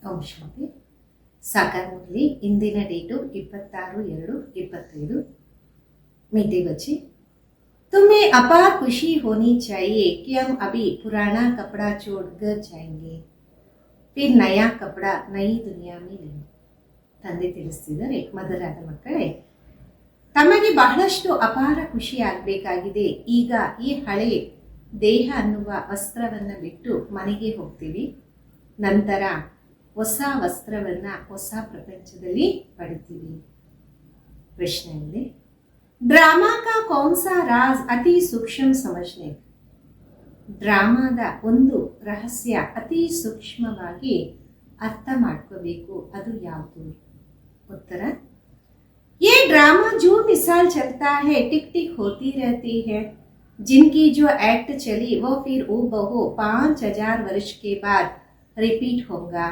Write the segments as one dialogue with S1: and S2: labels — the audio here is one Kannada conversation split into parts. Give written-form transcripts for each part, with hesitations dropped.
S1: ಓಂ ಶಾಂತಿ. ಸಾಕಾರ ಮುರಳಿ. ಇಂದಿನ ಡೇಟು 26/2/25. मीठे बच्चे, तुम्हें अपार खुशी होनी चाहिए कि हम अभी पुराना कपड़ा छोड़कर जाएंगे, फिर नया कपड़ा नई दुनिया में लेंगे. ತಂದೆ ತಿಳಿಸ್ತಿದ್ದಾರೆ, ಮಧುರಾದ ಮಕ್ಕಳೇ, ತಮಗೆ ಬಹಳಷ್ಟು ಅಪಾರ ಖುಷಿ ಆಗಬೇಕಾಗಿದೆ. ಈಗ ಈ ಹಳೆ ದೇಹ ಅನ್ನುವ ವಸ್ತ್ರವನ್ನ ಬಿಟ್ಟು ಮನೆಗೆ ಹೋಗ್ತೀವಿ. ನಂತರ ಹೊಸ ವಸ್ತ್ರವನ್ನ ಹೊಸ ಪ್ರಪಂಚದಲ್ಲಿ ಪಡಿತೀವಿ. ಪ್ರಶ್ನೆ ಇದೆ, ಡ್ರಾಮಾ ಕಾ ಕೌನ್ ಸಾ ರಾಜ್ ಅತಿ ಸೂಕ್ಷ್ಮ ಸಮಜ್ನೆ. ಡ್ರಾಮಾದ ಒಂದು ರಹಸ್ಯ ಅತಿ ಸೂಕ್ಷ್ಮವಾಗಿ ಅರ್ಥ ಮಾಡ್ಕೋಬೇಕು, ಅದು ಯಾವುದು? उत्तर, ये ड्रामा जो मिसाल चलता है टिक टिक होती रहती है, जिनकी जो एक्ट चली वो फिर वो बहु 5000 वर्ष के बाद रिपीट होगा.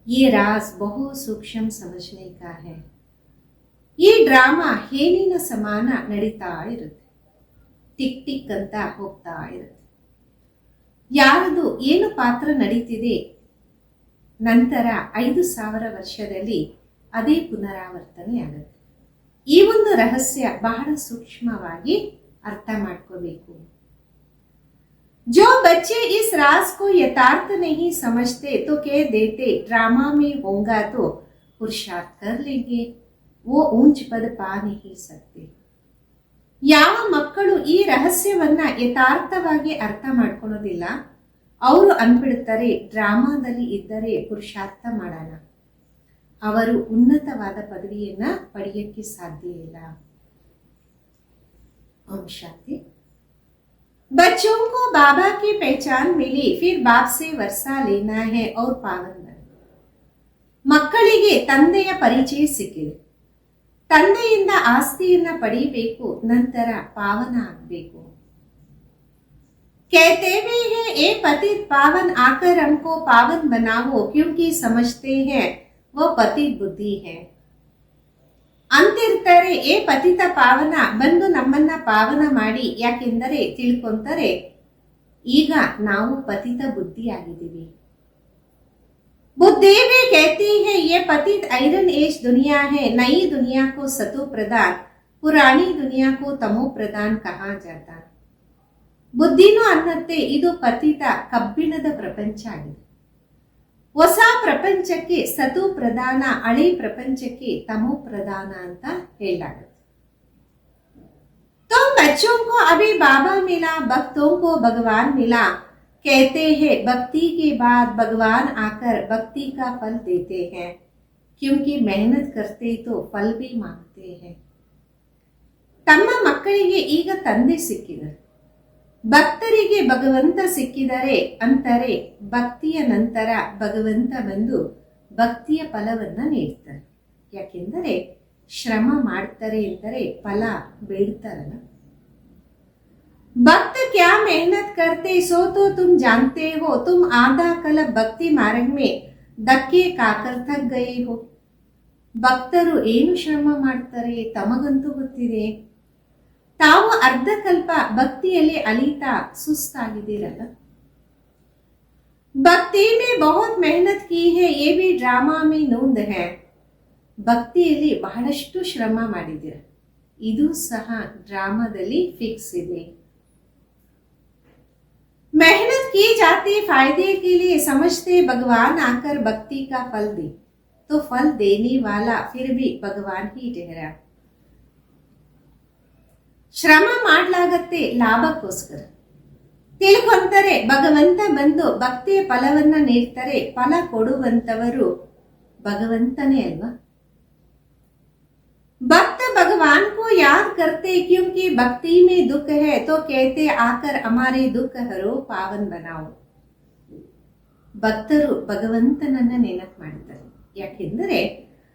S1: ये राज बहुत सूक्ष्म समझने का है. ಈ ಡ್ರಾಮಾ ಹೇನಿನ ಸಮಾನ ನಡೀತಾ ಇರುತ್ತೆ, ಟಿಕ್ ಟಿಕ್ ಅಂತ ಹೋಗ್ತಾ ಇರುತ್ತೆ. ಯಾರದು ಏನು ಪಾತ್ರ ನಡೀತಿದೆ, ನಂತರ 5000 ವರ್ಷದಲ್ಲಿ ಅದೇ ಪುನರಾವರ್ತನೆ ಆಗುತ್ತೆ. ಈ ಒಂದು ರಹಸ್ಯ ಬಹಳ ಸೂಕ್ಷ್ಮವಾಗಿ ಅರ್ಥ ಮಾಡ್ಕೋಬೇಕು. जो बच्चे इस राज को यथार्थ नहीं समझते तो कह देते ड्रामा में होगा तो पुरुषार्थ कर लेंगे, वो ऊंच पद पा नहीं सकते. ಯಾವ ಮಕ್ಕಳು ಈ ರಹಸ್ಯವನ್ನ ಯಥಾರ್ಥವಾಗಿ ಅರ್ಥ ಮಾಡ್ಕೊಳ್ಳೋದಿಲ್ಲ, ಅವರು ಅನ್ಬಿಡುತ್ತಾರೆ ಡ್ರಾಮಾದಲ್ಲಿ ಇದ್ದರೆ ಪುರುಷಾರ್ಥ ಮಾಡೋಣ, ಅವರು ಉನ್ನತವಾದ ಪದವಿಯನ್ನ ಪಡೆಯಕ್ಕೆ ಸಾಧ್ಯ ಇಲ್ಲ. ಓಂ ಶಾಂತಿ. बच्चों को बाबा की पहचान मिली, फिर बाप से वर्षा लेना है और पावन बन. ಮಕ್ಕಳಿಗೆ ತಂದೆಯ ಪರಿಚಯ ಸಿಕ್ಕಿದೆ, ತಂದೆಯಿಂದ ಆಸ್ತಿಯನ್ನ ಪಡೆಯಬೇಕು, ನಂತರ ಪಾವನ ಆಗಬೇಕು. कहते भी हैं ए पतित पावन आकर हमको पावन बनाओ, क्योंकि समझते हैं वो पतित बुद्धि है. ಅಂತಿರ್ತಾರೆ, ಏ ಪತಿತ ಪಾವನ, ಬಂದು ನಮ್ಮನ್ನ ಪಾವನ ಮಾಡಿ, ಯಾಕೆಂದರೆ ತಿಳ್ಕೊಂತಾರೆ ಈಗ ನಾವು ಪತಿತ ಬುದ್ಧಿ ಆಗಿದ್ದೀವಿ. बुद्धि भी कहती है ये पतित आयरन एज दुनिया है, नई दुनिया को सतो प्रदान, पुरानी दुनिया को तमो प्रदान कहा जाता. ಬುದ್ಧಿನೂ ಅನ್ನತ್ತೆ ಇದು ಪತಿತ ಕಬ್ಬಿಣದ ಪ್ರಪಂಚ ಆಗಿದೆ, ಹೊಸ ಪ್ರಪಂಚಕ್ಕೆ ಸತು ಪ್ರಧಾನ, ಹಳೆ ಪ್ರಪಂಚಕ್ಕೆ ತಮೋ ಪ್ರಧಾನ ಅಂತ ಹೇಳಲಾಗುತ್ತೆ. तुम बच्चों को अभी बाबा मिला, भक्तों को भगवान मिला. कहते हैं भक्ति के बाद भगवान आकर भक्ति का फल देते हैं, क्योंकि मेहनत करते तो फल भी मांगते हैं. ತಮ್ಮ ಮಕ್ಕಳಿಗೆ ಈಗ ತಂದೆ ಸಿಕ್ಕಿದರು, ಭಕ್ತರಿಗೆ ಭಗವಂತ ಸಿಕ್ಕಿದರೆ ಅಂತಾರೆ ಭಕ್ತಿಯ ನಂತರ ಭಗವಂತ ಬಂದು ಭಕ್ತಿಯ ಫಲವನ್ನ ನೀಡ್ತಾರೆ. ಯಾಕೆಂದರೆ ಶ್ರಮ ಮಾಡ್ತಾರೆ ಎಂದರೆ ಫಲ ಬೇಡ್ತಾರಲ್ಲ. भक्त क्या मेहनत करते सो तो तुम जानते हो, तुम आधा कल भक्ति मार्ग में धक्के खाकर थक गए हो. ಭಕ್ತರು ಏನು ಶ್ರಮ ಮಾಡ್ತಾರೆ ತಮಗಂತೂ ಗೊತ್ತಿದೆ. ತಾವು ಅರ್ಧ ಕಲ್ಪ ಭಕ್ತಿಯಲ್ಲಿ ಅಲಿತಾ ಸುಸ್ತಾಗಿದ್ದೀರಲ್ಲ. ಭಕ್ತಿ में बहुत मेहनत की है, ये भी ड्रामा में नोंद है. ಭಕ್ತಿಯಲ್ಲಿ ಬಹಳಷ್ಟು ಶ್ರಮ ಮಾಡಿದ್ದೀರ, ಇದು ಸಹ ಡ್ರಾಮಾದಲ್ಲಿ ಫಿಕ್ಸ್ ಇದೆ. मेहनत की जाती फायदे के लिए, समझते भगवान आकर भक्ति का फल दे, तो फल देने वाला फिर भी भगवान ही ठहरा. ಶ್ರಮ ಮಾಡ್ಲಾಗತ್ತೆ ಲಾಭಕ್ಕೋಸ್ಕರ, ತಿಳ್ಕೊಂತಾರೆ ಭಗವಂತ ಬಂದು ಭಕ್ತಿಯ ಫಲವನ್ನ ನೀಡ್ತಾರೆ, ಫಲ ಕೊಡುವಂತವರು ಭಗವಂತನೇ ಅಲ್ವಾ. भक्त भगवान को याद करते, क्योंकि भक्ति में दुख है तो कहते आकर हमारे दुख हरो पावन बनाओ. ಭಕ್ತರು ಭಗವಂತನನ್ನ ನೆನಪು ಮಾಡ್ತಾರೆ, ಯಾಕೆಂದರೆ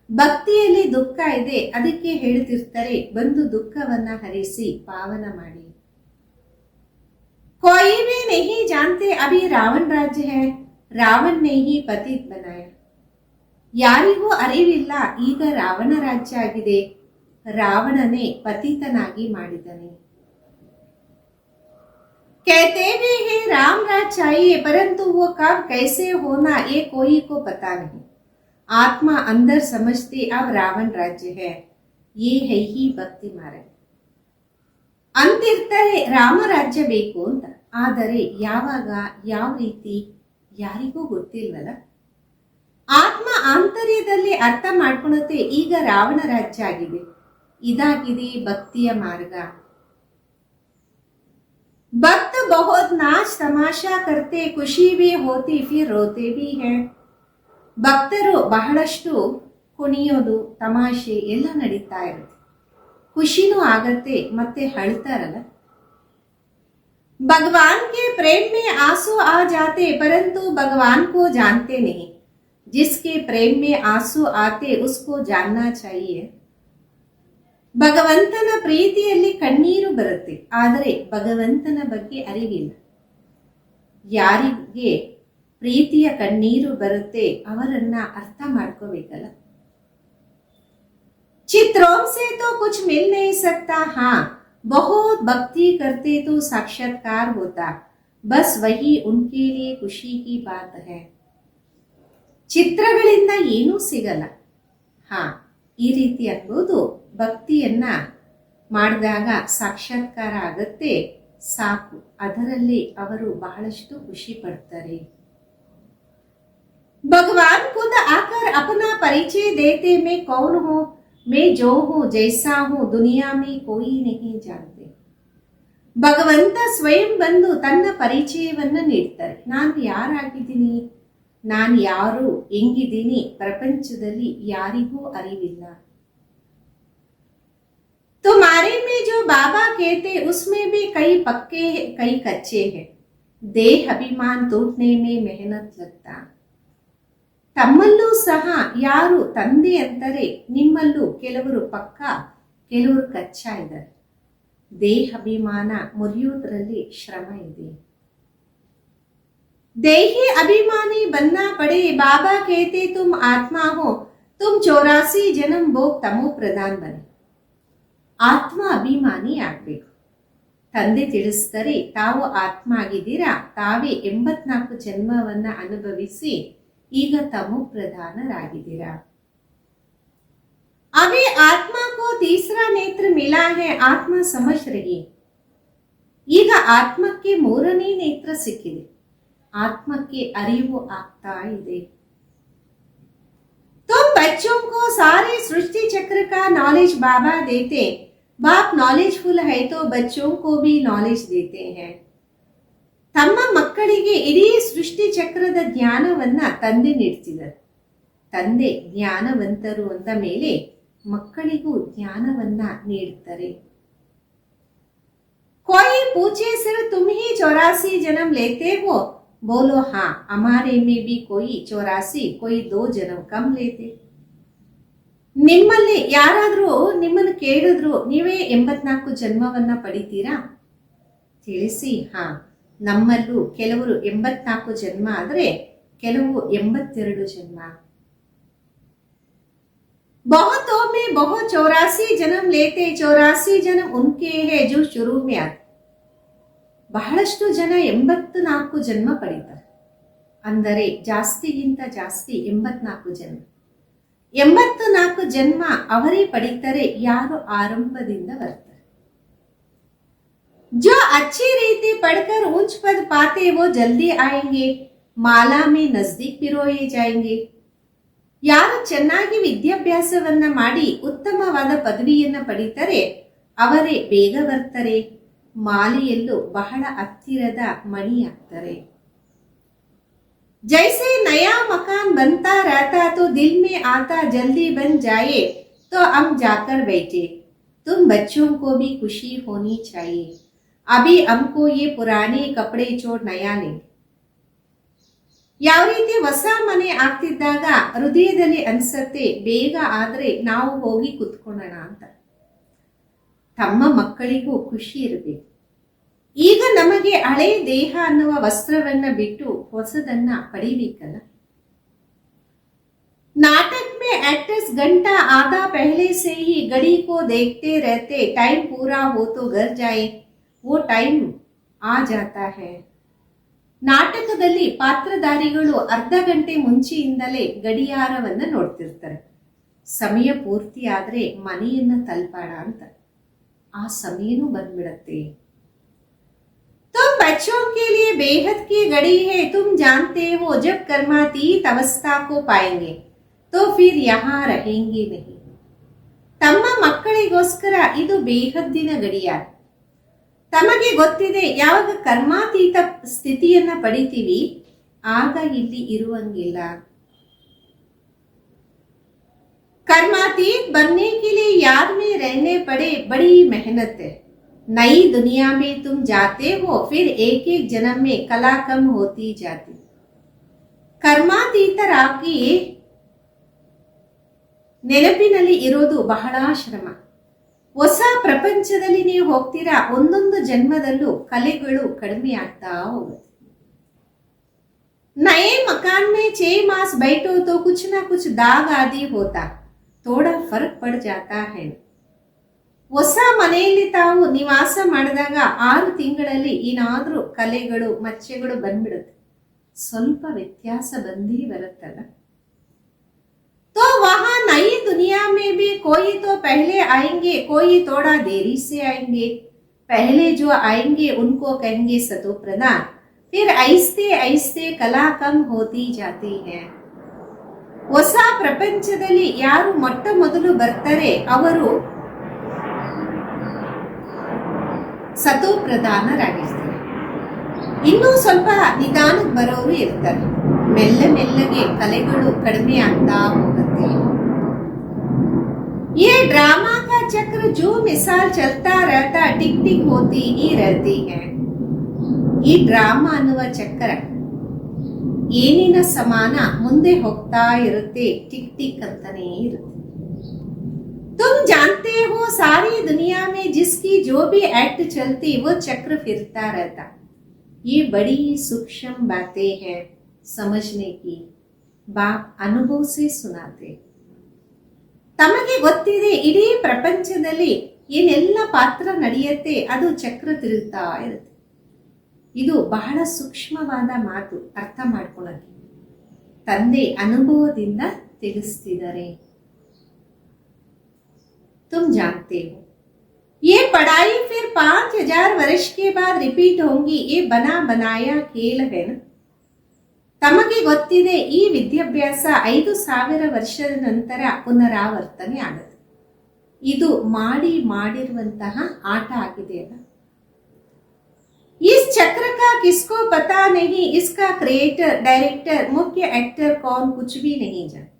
S1: ಭಕ್ತಿಯಲ್ಲಿ ದುಃಖ ಇದೆ, ಅದಕ್ಕೆ ಹೇಳ್ತಿರ್ತಾರೆ ಬಂದು ದುಃಖವನ್ನ ಹರಿಸಿ ಪಾವನ ಮಾಡಿ. कोई भी नहीं जानते अभी रावण राज्य है, रावण ने ही पतित बनाया. ಯಾರಿಗೂ ಅರಿವಿಲ್ಲ ಈಗ ರಾವಣ ರಾಜ್ಯ ಆಗಿದೆ, ರಾವಣನೇ ಪತಿತನಾಗಿ ಮಾಡಿದನೆ. कहते भी हैं राम राज चाहिए, परंतु वो कब कैसे होना ये कोई को पता नहीं। आत्मा अंदर समझते अब रावण राज्य है, ये है ही ಭಕ್ತಿ ಮಾರ್ಗ. ಅಂತಿರ್ತಾರೆ ರಾಮರಾಜ್ಯ ಬೇಕು ಅಂತ, ಆದರೆ ಯಾವಾಗ ಯಾವ ರೀತಿ ಯಾರಿಗೂ ಗೊತ್ತಿಲ್ವಲ್ಲ. ಆತ್ಮ ಆಂತರ್ಯದಲ್ಲಿ ಅರ್ಥ ಮಾಡ್ಕೊಳುತ್ತೆ, ಈಗ ರಾವಣ ರಾಜ್ಯ ಆಗಿದೆ, ಇದಾಗಿದೆ ಭಕ್ತಿಯ ಮಾರ್ಗ. ಭಕ್ತ बहुत नाच तमाशा करते, ಖುಷಿ भी होती फिर रोते भी हैं. ಭಕ್ತರು ಬಹಳಷ್ಟು ಕುಣಿಯೋದು ತಮಾಷೆ ಎಲ್ಲ ನಡೀತಾ ಇರುತ್ತೆ, ಖುಷಿನೂ ಆಗತ್ತೆ ಮತ್ತೆ ಅಳ್ತಾರಲ್ಲ. भगवान के प्रेम में आंसू आ जाते, परंतु भगवान को जानते नहीं. जिसके प्रेम में आंसू आते उसको जानना चाहिए. ಭಗವಂತನ ಪ್ರೀತಿಯಲ್ಲಿ ಕಣ್ಣೀರು ಬರುತ್ತೆ, ಆದರೆ ಭಗವಂತನ ಬಗ್ಗೆ ಅರಿವಿಲ್ಲ. ಯಾರಿಗೆ ಪ್ರೀತಿಯ ಕಣ್ಣೀರು ಬರುತ್ತೆ ಅವರನ್ನ ಅರ್ಥ ಮಾಡ್ಕೋಬೇಕಲ್ಲ. चित्रों से तो कुछ मिल नहीं सकता, हाँ बहुत भक्ति करते तो साक्षात्कार होता, बस वही उनके लिए खुशी की बात है. ಚಿತ್ರಗಳಿಂದ ಏನೂ ಸಿಗಲ್ಲ, ಹಾ ಈ ರೀತಿ ಅನ್ಬೋದು. ಭಕ್ತಿಯನ್ನ ಮಾಡಿದಾಗ ಸಾಕ್ಷಾತ್ಕಾರ ಆಗತ್ತೆ, ಸಾಕು, ಅದರಲ್ಲಿ ಅವರು ಬಹಳಷ್ಟು ಖುಷಿ ಪಡ್ತಾರೆ. भगवान खुद आकर अपना परिचय देते, मैं कौन हूं, मैं जो हूं जैसा हूं दुनिया में कोई नहीं जानते. ಭಗವಂತ ಸ್ವಯಂ ಬಂದು ತನ್ನ ಪರಿಚಯವನ್ನ ನೀಡ್ತಾರೆ. ನಾನು ಯಾರಾಗಿದ್ದೀನಿ, ನಾನು ಯಾರು ಹೆಂಗಿದ್ದೀನಿ ಪ್ರಪಂಚದಲ್ಲಿ ಯಾರಿಗೂ ಅರಿವಿಲ್ಲ. तुम्हारे में जो बाबा कहते उसमें भी कई पक्के हैं कई कच्चे हैं. देह अभिमान टूटने में मेहनत लगता. ತಮ್ಮಲ್ಲೂ ಸಹ ಯಾರು ತಂದೆ ಅಂತಾರೆ, ನಿಮ್ಮಲ್ಲೂ ಕೆಲವರು ಪಕ್ಕ ಕೆಲವರು ಕಚ್ಚಾ ಇದ್ದಾರೆ. ದೇಹಾಭಿಮಾನ ಮುರಿಯೋದ್ರಲ್ಲಿ ಶ್ರಮ ಇದೆ. देही अभिमानी बनना पड़े, बाबा कहते तुम आत्मा हो, तुम 84 जन्म भोग तमो प्रधान बने. ಆತ್ಮ ಅಭಿಮಾನಿ ಆಗ್ಬೇಕು. ತಂದೆ ತಿಳಿಸ್ತಾರೆ, ತಾವು ಆತ್ಮ ಆಗಿದ್ದೀರಾ, ತಾವೇ 84 ಜನ್ಮವನ್ನ ಅನುಭವಿಸಿ ಈಗ ತಮೋ ಪ್ರಧಾನರಾಗಿದ್ದೀರಾ. अभी आत्मा को तीसरा नेत्र मिला है, आत्ಮ समझ रही. ಈಗ ಆತ್ಮಕ್ಕೆ ಮೂರನೇ ನೇತ್ರ ಸಿಕ್ಕಿದೆ, ಆತ್ಮಕ್ಕೆ ಅರಿವು ಆಗ್ತಾ ಇದೆ. तुम बच्चों को सारे सृष्टि चक्र का नॉलेज बाबा देते, बाप नॉलेजफुल है तो बच्चों को भी नॉलेज देते हैं. ತಮ್ಮ ಮಕ್ಕಳಿಗೆ ಇಡೀ ಸೃಷ್ಟಿ ಚಕ್ರದ ಜ್ಞಾನವನ್ನ ತಂದೆ ನೀಡ್ತಿದ್ದಾರೆ. ತಂದೆ ಜ್ಞಾನವಂತರು ಅಂದ ಮೇಲೆ ಮಕ್ಕಳಿಗೂ ಜ್ಞಾನವನ್ನ ನೀಡ್ತಾರೆ. कोई पूछे सिर्फ तुम ही 84 जन्म लेते हो, बोलो हाँ, हमारे में भी कोई 84 कोई 2 जन्म कम लेते. ನಿಮ್ಮಲ್ಲಿ ಯಾರಾದ್ರೂ ನಿಮ್ಮನ್ನು ಕೇಳಿದ್ರು ನೀವೇ 84 ಜನ್ಮವನ್ನ ಪಡಿತೀರಾ, ತಿಳಿಸಿ. ಹಾ, ನಮ್ಮಲ್ಲೂ ಕೆಲವರು 84 ಜನ್ಮ ಆದ್ರೆ ಕೆಲವು 82 ಜನ್ಮ. बहुतों में बहुत 84 जन्म लेते, 84 जन्म उनके हैं जो शुरू में आते. ಬಹಳಷ್ಟು ಜನ 84 ಜನ್ಮ ಪಡಿತಾರೆ, ಅಂದರೆ ಜಾಸ್ತಿಗಿಂತ ಜಾಸ್ತಿ 84 ಜನ್ಮ. 84 ಜನ್ಮ ಅವರೇ ಪಡಿತಾರೆ ಯಾರು ಆರಂಭದಿಂದ ಬರ್ತಾರೆ. जो अच्छी रीति पढ़कर ऊंच पद पाते वो जल्दी आएंगे, माला में नजदीक पिरोए जाएंगे. ಯಾರು ಚೆನ್ನಾಗಿ ವಿದ್ಯಾಭ್ಯಾಸವನ್ನ ಮಾಡಿ ಉತ್ತಮವಾದ ಪದವಿಯನ್ನ ಪಡಿತಾರೆ ಅವರೇ ಬೇಗ ಬರ್ತಾರೆ, ಮಾಲೆಯಲ್ಲೂ ಬಹಳ ಹತ್ತಿರದ ಮಣಿಯಾಗ್ತಾರೆ. जैसे नया मकान बनता रहता तो दिल में आता जल्दी बन जाए तो हम जाकर बैठे. तुम बच्चों को भी खुशी होनी चाहिए, अभी हमको ये पुराने कपड़े छोड़ नया लेंगे. ಯಾವ ರೀತಿ ಹೊಸ ಮನೆ ಆಗ್ತಿದ್ದಾಗ ಹೃದಯದಲ್ಲಿ ಅನ್ಸತ್ತೆ ಬೇಗ ಆದ್ರೆ ನಾವು ಹೋಗಿ ಕುತ್ಕೊಳ್ಳೋಣ ಅಂತ. ತಮ್ಮ ಮಕ್ಕಳಿಗೂ ಖುಷಿ ಇರಬೇಕು. ಈಗ ನಮಗೆ ಹಳೆ ದೇಹ ಅನ್ನುವ ವಸ್ತ್ರವನ್ನ ಬಿಟ್ಟು ಹೊಸದನ್ನ ಪಡಿಬೇಕಲ್ಲ. नाटक में एक्टर्स घंटा आधा पहले से ही घड़ी को देखते रहते, टाइम पूरा हो तो घर जाए, वो टाइम आ जाता है. ನಾಟಕದಲ್ಲಿ ಪಾತ್ರಧಾರಿಗಳು ಅರ್ಧ ಗಂಟೆ ಮುಂಚೆಯಿಂದಲೇ ಗಡಿಯಾರವನ್ನ ನೋಡ್ತಿರ್ತಾರೆ. ಸಮಯ ಪೂರ್ತಿ ಆದ್ರೆ ಮನೆಯನ್ನ ತಲುಪಾಡ ಅಂತ. ಆ ಸಮಯನೂ ಬಂದ್ಬಿಡತ್ತೆ. तुम बच्चों के लिए बेहद की घड़ी है. तुम जानते हो जब कर्मातीत अवस्था को पाएंगे तो फिर यहाँ रहेंगे नहीं. ತಮ್ಮ ಮಕ್ಕಳಿಗೋಸ್ಕರ ಇದು ಬೇಹದ್ದಿನ ಗಡಿಯಾರ. ತಮಗೆ ಗೊತ್ತಿದೆ, ಯಾವಾಗ ಕರ್ಮಾತೀತ ಸ್ಥಿತಿಯನ್ನ ಪಡಿತೀವಿ ಆಗ ಇಲ್ಲಿ ಇರುವಂಗಿಲ್ಲ. कर्मातीत बनने के लिए याद में रहने पड़े बड़ी मेहनत है. नई दुनिया में तुम जाते हो, फिर एक एक जन्म में कला कम होती जाती. ಕರ್ಮಾತೀತರಾಗಿ ನೆನಪಿನಲ್ಲಿ ಇರೋದು ಬಹಳ ಶ್ರಮ. ಹೊಸ ಪ್ರಪಂಚದಲ್ಲಿ ನೀವು ಹೋಗ್ತೀರಾ, ಒಂದೊಂದು ಜನ್ಮದಲ್ಲೂ ಕಲೆಗಳು ಕಡಿಮೆ ಆಗ್ತಾ ಹೋಗುತ್ತೆ. नए मकान में 6 मास बैठो तो कुछ ना कुछ दाग आदि होता, थोड़ा फर्क पड़ जाता है. ಹೊಸ ಮನೆಯಲ್ಲಿ ತಾವು ನಿವಾಸ ಮಾಡಿದಾಗ 6 ತಿಂಗಳಲ್ಲಿ ಏನಾದ್ರೂ ಕಲೆಗಳು ಮಚ್ಚೆಗಳು ಬಂದ್ಬಿಡುತ್ತೆ. ಸ್ವಲ್ಪ ವ್ಯತ್ಯಾಸ ಬಂದೇ ಬರುತ್ತಲ್ಲ. तो वहां नई दुनिया में भी कोई तो पहले आएंगे, कोई थोड़ा देरी से आएंगे. पहले जो आएंगे उनको कहेंगे सतो प्रधान. फिर ऐसे ऐसे कला कम होती जाती है. ಹೊಸ ಪ್ರಪಂಚದಲ್ಲಿ ಯಾರು ಮೊಟ್ಟ ಮೊದಲು ಬರ್ತಾರೆ ಅವರು ಸತೋ ಪ್ರಧಾನರಾಗಿರ್ತಾರೆ. ಇನ್ನೂ ಸ್ವಲ್ಪ ನಿಧಾನಕ್ಕೆ ಬರೋರು ಇರ್ತಾರೆ. ಮೆಲ್ಲ ಮೆಲ್ಲಗೆ ಕಲೆಗಳು ಕಡಿಮೆ ಆಗ್ತಾ ಹೋಗುತ್ತೆ. ये ड्रामा का चक्र जो मिसाल चलता रहता टिक टिक होती ही रहती है. ಈ ಡ್ರಾಮಾ ಅನ್ನುವ ಚಕ್ರ ಏನಿನ ಸಮಾನ ಮುಂದೆ ಹೋಗ್ತಾ ಇರುತ್ತೆ, ಟಿಕ್ ಟಿಕ್ ಅಂತಾನೆ ಇರುತ್ತೆ. तुम जानते हो सारी दुनिया में जिसकी जो भी एक्ट चलती वो चक्र फिरता रहता. ये बड़ी सूक्ष्म बातें हैं समझने की. बाप अनुभव से सुनाते. ತಮಗೆ ಗೊತ್ತಿದೆ, ಇಡೀ ಪ್ರಪಂಚದಲ್ಲಿ ಏನೆಲ್ಲ ಪಾತ್ರ ನಡೆಯುತ್ತೆ ಅದು ಚಕ್ರ ತಿರುಗ್ತಾ ಇರುತ್ತೆ. ಇದು ಬಹಳ ಸೂಕ್ಷ್ಮವಾದ ಮಾತು, ಅರ್ಥ ಮಾಡ್ಕೊಳ್ಳೋಕೆ ತಂದೆ ಅನುಭವದಿಂದ ತಿಳಿಸ್ತಿದ್ದಾರೆ. तुम जानते हो ये पढ़ाई फिर 5000 वर्ष के बाद रिपीट होंगी. ये बना बनाया खेल है ना. ತಮಗೆ ಗೊತ್ತಿದೆ, ಈ ವಿದ್ಯಾಭ್ಯಾಸ 5000 ವರ್ಷದ ನಂತರ ಪುನರಾವರ್ತನೆ ಆಗುತ್ತೆ. ಇದು ಮಾಡಿರುವಂತಹ ಆಟ ಆಗಿದೆ ಅಲ್ಲ. इस चक्र का किसको पता नहीं, इसका क्रिएटर डायरेक्टर मुख्य एक्टर कौन कुछ भी नहीं जाने.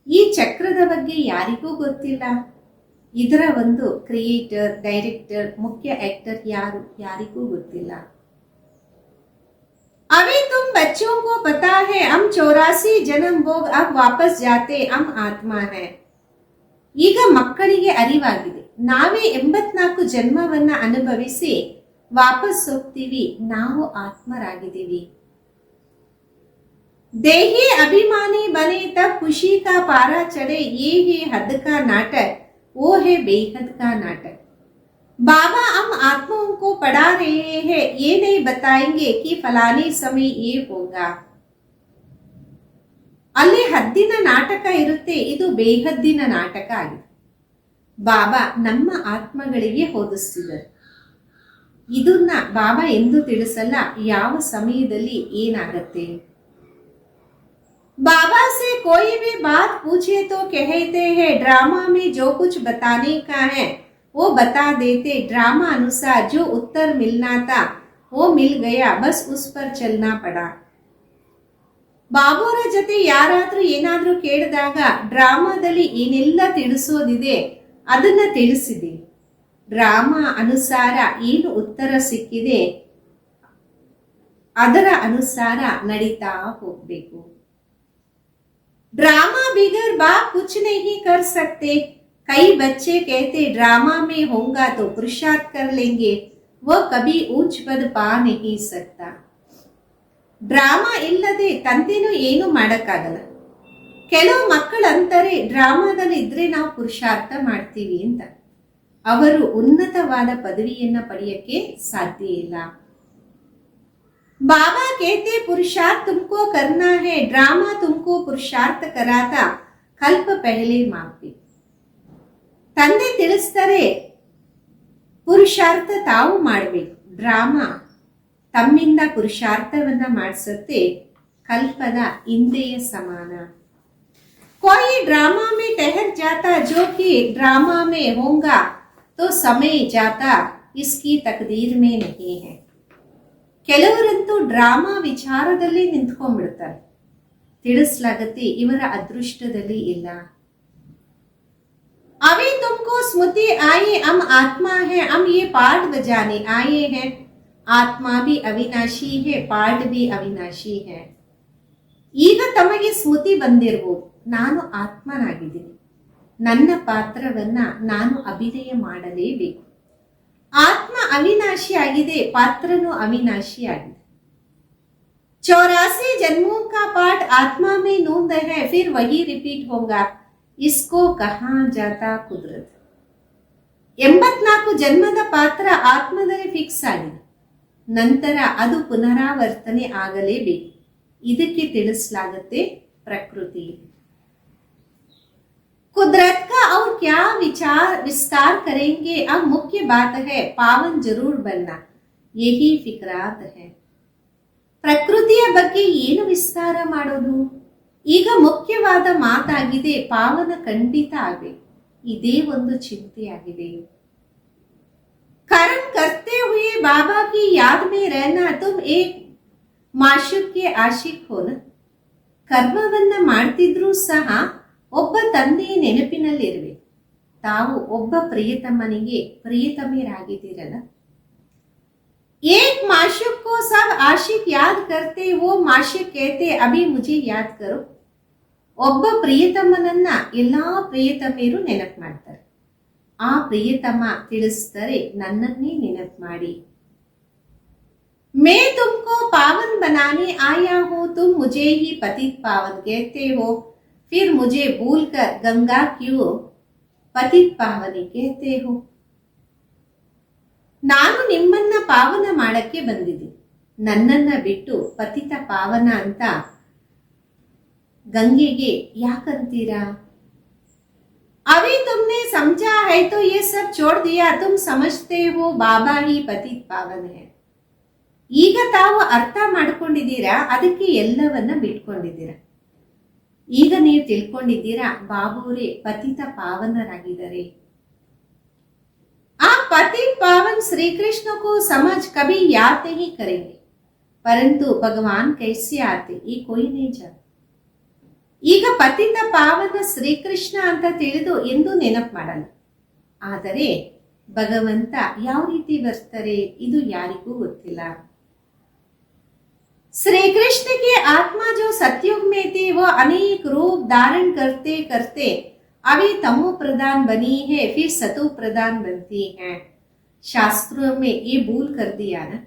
S1: ಈ ಚಕ್ರದ ಬಗ್ಗೆ ಯಾರಿಗೂ ಗೊತ್ತಿಲ್ಲ. ಇದರ ಒಂದು ಕ್ರಿಯೇಟರ್, ಡೈರೆಕ್ಟರ್, ಮುಖ್ಯ ಆಕ್ಟರ್ ಯಾರಿಗೂ ಗೊತ್ತಿಲ್ಲ. अभी तुम बच्चों को पता है हम 84 जन्म भोग अब वापस जाते, हम आत्मा है. ಈಗ ಮಕ್ಕಳಿಗೆ ಅರಿವಾಗಿದೆ, ನಾವೇ 84 ಜನ್ಮವನ್ನ ಅನುಭವಿಸಿ ವಾಪಸ್ ಹೋಗ್ತೀವಿ, ನಾವು ಆತ್ಮರಾಗಿದ್ದೀವಿ. देही अभिमानी बने तब खुशी का पारा चढ़े, ये है हद का नाटक, वो है बेहद का नाटक. बाबा हम आत्माओं को पढ़ा रहे हैं, ये नहीं बताएंगे कि फलाने समय ये होगा. ಅಲ್ಲಿ ಹದ್ದಿನ ನಾಟಕ ಇರುತ್ತೆ, ಇದು ಬೇಹದ್ದಿನ ನಾಟಕ ಆಗಿದೆ. ಬಾಬಾ ನಮ್ಮ ಆತ್ಮಗಳಿಗೆ ಓದಿಸ್ತಿದ್ದಾರೆ. ಇದನ್ನ ಬಾಬಾ ಎಂದು ತಿಳಿಸಲ್ಲ, ಯಾವ ಸಮಯದಲ್ಲಿ ಏನಾಗತ್ತೆ. बाबा से कोई भी बात पूछे तो कहते हैं ड्रामा में जो कुछ बताने का है वो बता देते. ड्रामा अनुसार जो उत्तर मिलना था वो मिल गया, बस उस पर चलना पड़ा. ಬಾಬುರ ಜೊತೆ ಯಾರಾದ್ರೂ ಏನಾದ್ರೂ ಕೇಳಿದಾಗ ಡ್ರಾಮಾದಲ್ಲಿ ಏನೆಲ್ಲ ತಿಳಿಸೋದಿದೆ ಅದನ್ನ ತಿಳಿಸಿದೆ. ಡ್ರಾಮಾ ಅನುಸಾರ ಏನು ಉತ್ತರ ಸಿಕ್ಕಿದೆ ಅದರ ಅನುಸಾರ ನಡೀತಾ ಹೋಗ್ಬೇಕು. ड्रामा बिगर बाप कुछ नहीं कर सकते. कई बच्चे कहते ड्रामा में होगा तो पुरुषार्थ कर लेंगे, वो कभी ऊंच पद पा नहीं सकता. ಡ್ರಾಮಾ ಇಲ್ಲದೆ ತಂದೆನೂ ಏನು ಮಾಡಕ್ಕಾಗಲ್ಲ. ಕೆಲವು ಮಕ್ಕಳು ಅಂತಾರೆ ಡ್ರಾಮಾದಲ್ಲಿ ಇದ್ರೆ ನಾವು ಪುರುಷಾರ್ಥ ಮಾಡ್ತೀವಿ ಅಂತ. ಅವರು ಉನ್ನತವಾದ ಪದವಿಯನ್ನ ಪಡೆಯಕ್ಕೆ ಸಾಧ್ಯ ಇಲ್ಲ. बाबा कहते पुरुषार्थ तुमको करना है, ड्रामा तुमको पुरुषार्थ कराता ಕಲ್ಪ ಪೆಹಲೆ ಮಾಪಿ. ತಂದೆ ತಿಳಿಸ್ತಾರೆ ಪುರುಷಾರ್ಥ ತಾವು ಮಾಡಬೇಕು, ಡ್ರಾಮಾ ತಮ್ಮಿಂದ ಪುರುಷಾರ್ಥವನ್ನ ಮಾಡಿಸುತ್ತೆ ಕಲ್ಪದ ಹಿಂದೆಯ ಸಮಾನ. कोई ड्रामा में ठहर जाता जो कि ड्रामा में होगा तो समय जाता इसकी तकदीर में नहीं है. ಕೆಲವರಂತೂ ಡ್ರಾಮಾ ವಿಚಾರದಲ್ಲಿ ನಿಂತ್ಕೊಂಡ್ಬಿಡ್ತಾರೆ, ತಿಳಿಸಲಾಗತ್ತೆ ಇವರ ಅದೃಷ್ಟದಲ್ಲಿ ಇಲ್ಲ. अभी तुमको स्मृति आई हम आत्मा है, हम ये पाठ बजाने आए हैं. आत्मा भी अविनाशी है, पाठ भी अविनाशी है. ಈಗ ತಮಗೆ ಸ್ಮೃತಿ ಬಂದಿರಬಹುದು, ನಾನು ಆತ್ಮನಾಗಿದ್ದೀನಿ, ನನ್ನ ಪಾತ್ರವನ್ನ ನಾನು ಅಭಿನಯ ಮಾಡಲೇಬೇಕು. ಆತ್ಮ ಅವಿನಾಶಿ ಆಗಿದೆ, ಪಾತ್ರನೂ ಅವಿನಾಶಿ ಆಗಿದೆ. 84 जन्मों का पाठ आत्मा में नोंद है, फिर वही रिपीट होगा, इसको कहा जाता कुदरत. 84 ಜನ್ಮದ ಪಾತ್ರ ಆತ್ಮದಲ್ಲಿ ಫಿಕ್ಸ್ ಆಗಿದೆ, ನಂತರ ಅದು ಪುನರಾವರ್ತನೆ ಆಗಲೇಬೇಕು. ಇದಕ್ಕೆ ತಿಳಿಸಲಾಗುತ್ತೆ ಪ್ರಕೃತಿ. कुदरत का और क्या विचार विस्तार करेंगे. अब मुख्य बात है पावन जरूर बनना, यही फिक्रात है. ಪ್ರಕೃತಿಯ ಬಗ್ಗೆ ಏನು ವಿಸ್ತಾರ ಮಾಡೋದು? ಈಗ ಮುಖ್ಯವಾದ ಮಾತಾಗಿದೆ, ಪಾವನ ಖಂಡಿತ ಆಗಬೇಕು, ಇದೇ ಒಂದು ಚಿಂತೆಯಾಗಿದೆ. कर्म करते हुए बाबा की याद में रहना, तुम एक माशूक के आशिक हो ना. ಕರ್ಮವನ್ನ ಮಾಡ್ತಿದ್ರೂ ಸಹ ಒಬ್ಬ ತಂದೆಯ ನೆನಪಿನಲ್ಲಿರ್ಬೇಕು, ತಾವು ಒಬ್ಬ ಪ್ರಿಯತಮನಿಗೆ ಪ್ರಿಯತಮೆಯರಾಗಿದ್ದೀರಲ್ಲ. एक माशूक को सब आशिक याद करते, वो माशिक कहते अभी मुझे याद करो. ಒಬ್ಬ ಪ್ರಿಯತಮನನ್ನ ಎಲ್ಲಾ ಪ್ರಿಯತಮೆಯರು ನೆನಪು ಮಾಡ್ತಾರೆ, ಆ ಪ್ರಿಯತಮ ತಿಳಿಸ್ತಾರೆ ನನ್ನನ್ನೇ ನೆನಪು ಮಾಡಿ. मैं तुमको पावन बनाने आया हूं, तुम मुझे ही पतित पावन कहते हो, फिर मुझे भूलकर गंगा क्यों पतित पावनी कहते हो. ನಾನು ನಿಮ್ಮನ್ನ ಪಾವನ ಮಾಡಕ್ಕೆ ಬಂದಿದ್ದೀನಿ, ನನ್ನನ್ನ ಬಿಟ್ಟು ಪತಿತ ಪಾವನ ಅಂತ ಗಂಗೆಗೆ ಯಾಕಂತೀರಾ. अभी तुमने समझा है तो ये सब छोड़ दिया, तुम समझते हो बाबा ही पतित पावन है. ಈಗ ತಾವು ಅರ್ಥ ಮಾಡ್ಕೊಂಡಿದ್ದೀರಾ, ಅದಕ್ಕೆ ಎಲ್ಲವನ್ನ ಬಿಟ್ಕೊಂಡಿದ್ದೀರಾ. ಈಗ ನೀವು ತಿಳ್ಕೊಂಡಿದ್ದೀರಾ ಬಾಬುರೇ ಪತಿತ ಪಾವನರಾಗಿದ್ದಾರೆ. आप पतित पावन श्री कृष्ण को समझ कभी याद नहीं करेंगे, परंतु भगवान कैसे आते ये कोई नहीं जानता. ಈಗ ಪತಿತ ಪಾವನ ಶ್ರೀಕೃಷ್ಣ ಅಂತ ತಿಳಿದು ಎಂದೂ ನೆನಪು ಮಾಡಲ್ಲ, ಆದರೆ ಭಗವಂತ ಯಾವ ರೀತಿ ಬರ್ತಾರೆ ಇದು ಯಾರಿಗೂ ಗೊತ್ತಿಲ್ಲ. श्री कृष्ण की आत्मा जो सतयुग में थी वो अनेक रूप धारण करते करते अभी तमो प्रधान बनी है, फिर सतो प्रधान बनती है. शास्त्रों में ये भूल कर दिया ना.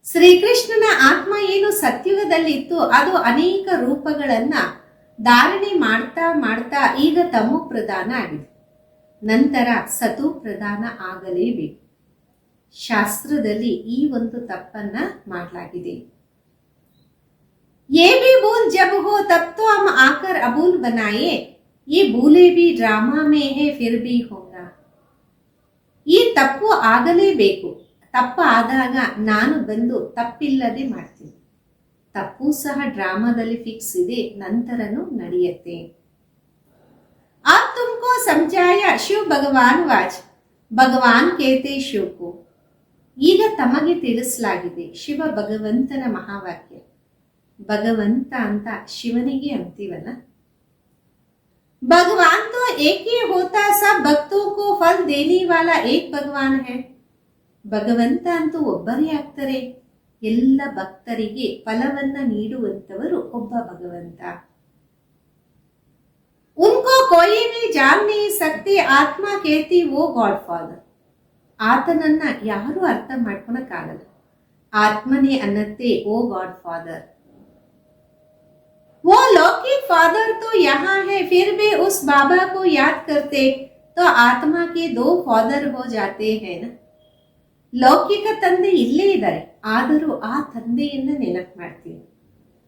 S1: ಶ್ರೀಕೃಷ್ಣನ ಆತ್ಮ ಏನು ಸತ್ಯುಗದಲ್ಲಿತ್ತು, ಅದು ಅನೇಕ ರೂಪಗಳನ್ನ ಧಾರಣೆ ಮಾಡ್ತಾ ಮಾಡ್ತಾ ಈಗ ತಮೋ ಪ್ರಧಾನ ಆಗಿದೆ, ನಂತರ ಸತು ಪ್ರಧಾನ ಆಗಲೇಬೇಕು. ಶಾಸ್ತ್ರದಲ್ಲಿ ಈ ಒಂದು ತಪ್ಪನ್ನ ಮಾಡಲಾಗಿದೆ. ये भी भूल जब हो तब तो हम आकर अबूल बनाए, ये भूले भी ड्रामा में है फिर भी होगा. ಈ ತಪ್ಪು ಆಗಲೇಬೇಕು, ತಪ್ಪು ಆದಾಗ ನಾನು ಬಂದು ತಪ್ಪಿಲ್ಲದೆ ಮಾಡ್ತೀನಿ, ತಪ್ಪು ಸಹ ಡ್ರಾಮಾದಲ್ಲಿ ಫಿಕ್ಸ್ ಇದೆ, ನಂತರನೂ ನಡೆಯುತ್ತೆ. अब तुमको समझाया शिव भगवान वाच, भगवान कहते शिव को. ಈಗ ತಮಗೆ ತಿಳಿಸಲಾಗಿದೆ ಶಿವ ಭಗವಂತನ ಮಹಾವಾಕ್ಯ, ಭಗವಂತ ಅಂತ ಶಿವನಿಗೆ ಅಂತೀವಲ್ಲ. भगवान तो एक ही होता, सब भक्तों को फल देने वाला एक भगवान है. ಭಗವಂತ ಅಂತೂ ಒಬ್ಬರೇ ಆಗ್ತಾರೆ, ಎಲ್ಲ ಭಕ್ತರಿಗೆ ಫಲವನ್ನ ನೀಡುವಂತವರು ಒಬ್ಬ ಭಗವಂತ. उनको कोई भी जान नहीं सकते, ಆತ್ಮ कहती वो गॉड फादर. ಆತನನ್ನ ಯಾರು ಅರ್ಥ ಮಾಡ್ಕೊಳಕ್ಕಾಗಲ್ಲ, ಆತ್ಮನೇ ಅನ್ನತ್ತೆ ಓ ಗಾಡ್ ಫಾದರ್. वो लौकिक फादर तो यहाँ है, फिर भी उस बाबा को याद करते तो आत्मा के 2 फादर हो जाते हैं ना. ಲೌಕಿಕ ತಂದೆ ಇಲ್ಲೇ ಇದ್ದಾರೆ, ಆದರೂ ಆ ತಂದೆಯನ್ನ ನೆನಪು ಮಾಡ್ತೀನಿ.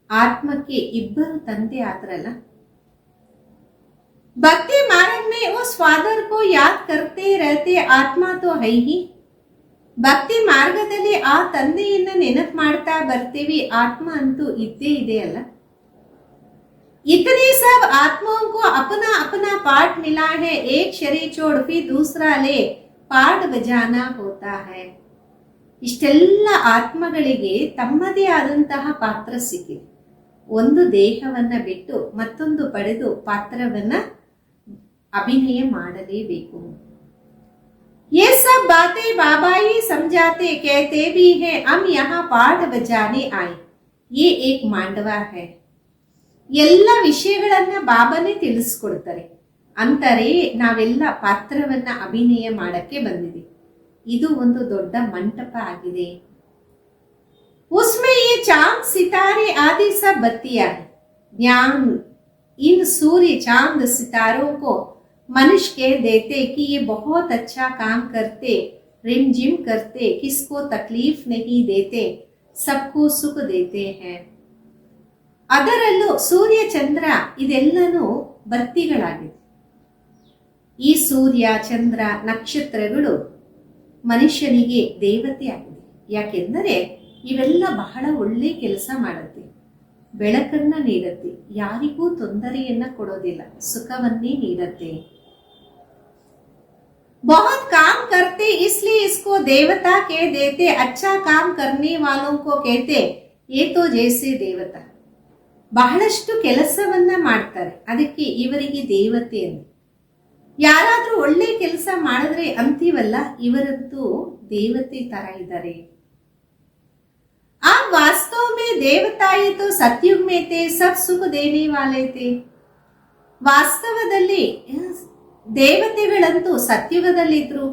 S1: ಆತ್ಮಕ್ಕೆ ಇಬ್ಬರು ತಂದೆ ಆದ್ರಲ್ಲ. ಭಕ್ತಿ ಮಾರ್ಗ में उस फादर को याद करते रहते आत्मा तो है ही. ಭಕ್ತಿ ಮಾರ್ಗದಲ್ಲಿ ಆ ತಂದೆಯನ್ನ ನೆನಪು ಮಾಡ್ತಾ ಬರ್ತೀವಿ, ಆತ್ಮ ಅಂತೂ ಇದ್ದೇ ಇದೆ ಅಲ್ಲ. इतने सब आत्माओं को अपना अपना पाठ मिला है, एक शरीर छोड़ फिर दूसरा ले पाठ बजाना होता है. ಇಷ್ಟೆಲ್ಲ ಆತ್ಮಗಳಿಗೆ ತಮ್ಮದೇ ಆದಂತಹ ಪಾತ್ರ ಸಿಕ್ಕಿದೆ. ಒಂದು ದೇಹವನ್ನ ಬಿಟ್ಟು ಮತ್ತೊಂದು ಪಡೆದು ಪಾತ್ರವನ್ನ ಅಭಿನಯ ಮಾಡಲೇಬೇಕು. ये सब बातें बाबा ही समझाते कहते भी हैं, हम यहाँ पाठ बजाने आए. ये एक मांडवा है. ಎಲ್ಲ ವಿಷಯಗಳನ್ನ ಬಾಬಾನೇ ತಿಳಿಸ್ಕೊಡ್ತಾರೆ. ಅಂತಾರೆ ನಾವೆಲ್ಲ ಪಾತ್ರವನ್ನ ಅಭಿನಯ ಮಾಡಕ್ಕೆ ಬಂದಿದೆ. ಇದು ಒಂದು ದೊಡ್ಡ ಮಂಟಪ ಆಗಿದೆ. उसमें ये चांद सितारे आदि सब बत्तियां हैं. ज्ञान इन सूर्य चांद सितारों को मनुष्य कह देते कि ये बहुत अच्छा काम करते, रिमझिम करते, किसको तकलीफ नहीं देते, सबको सुख देते हैं. ಅದರಲ್ಲೂ ಸೂರ್ಯ ಚಂದ್ರ ಇದೆಲ್ಲನೂ ಬತ್ತಿಗಳಾಗಿದೆ. ಈ ಸೂರ್ಯ ಚಂದ್ರ ನಕ್ಷತ್ರಗಳು ಮನುಷ್ಯನಿಗೆ ದೇವತೆ ಆಗಿದೆ. ಯಾಕೆಂದರೆ ಇವೆಲ್ಲ ಬಹಳ ಒಳ್ಳೆ ಕೆಲಸ ಮಾಡುತ್ತೆ, ಬೆಳಕನ್ನ ನೀಡುತ್ತೆ, ಯಾರಿಗೂ ತೊಂದರೆಯನ್ನ ಕೊಡೋದಿಲ್ಲ, ಸುಖವನ್ನೇ ನೀಡುತ್ತೆ. बहुत काम करते इसलिए इसको देवता कह देते, अच्छा काम करने वालों को कहते ये तो जैसे देवता. ಬಹಳಷ್ಟು ಕೆಲಸವನ್ನ ಮಾಡ್ತಾರೆ, ಅದಕ್ಕೆ ಇವರಿಗೆ ದೇವತೆ ಅಂತ. ಯಾರಾದ್ರೂ ಒಳ್ಳೆ ಕೆಲಸ ಮಾಡಿದ್ರೆ ಅಂತೀವಲ್ಲ, ಇವರಂತೂ ದೇವತೆ ತರ ಇದ್ದಾರೆ. ಆ ವಾಸ್ತವ ಮೇ ದೇವತಾಯಿ ತೋ ಸತ್ಯುಗ ಮೇ ತೇ, ಸಬ್ ಸುಖ ದೇನೆ ವಾಲೆ ತೇ. ವಾಸ್ತವದಲ್ಲಿ ದೇವತೆಗಳಂತೂ ಸತ್ಯುಗದಲ್ಲಿದ್ರು,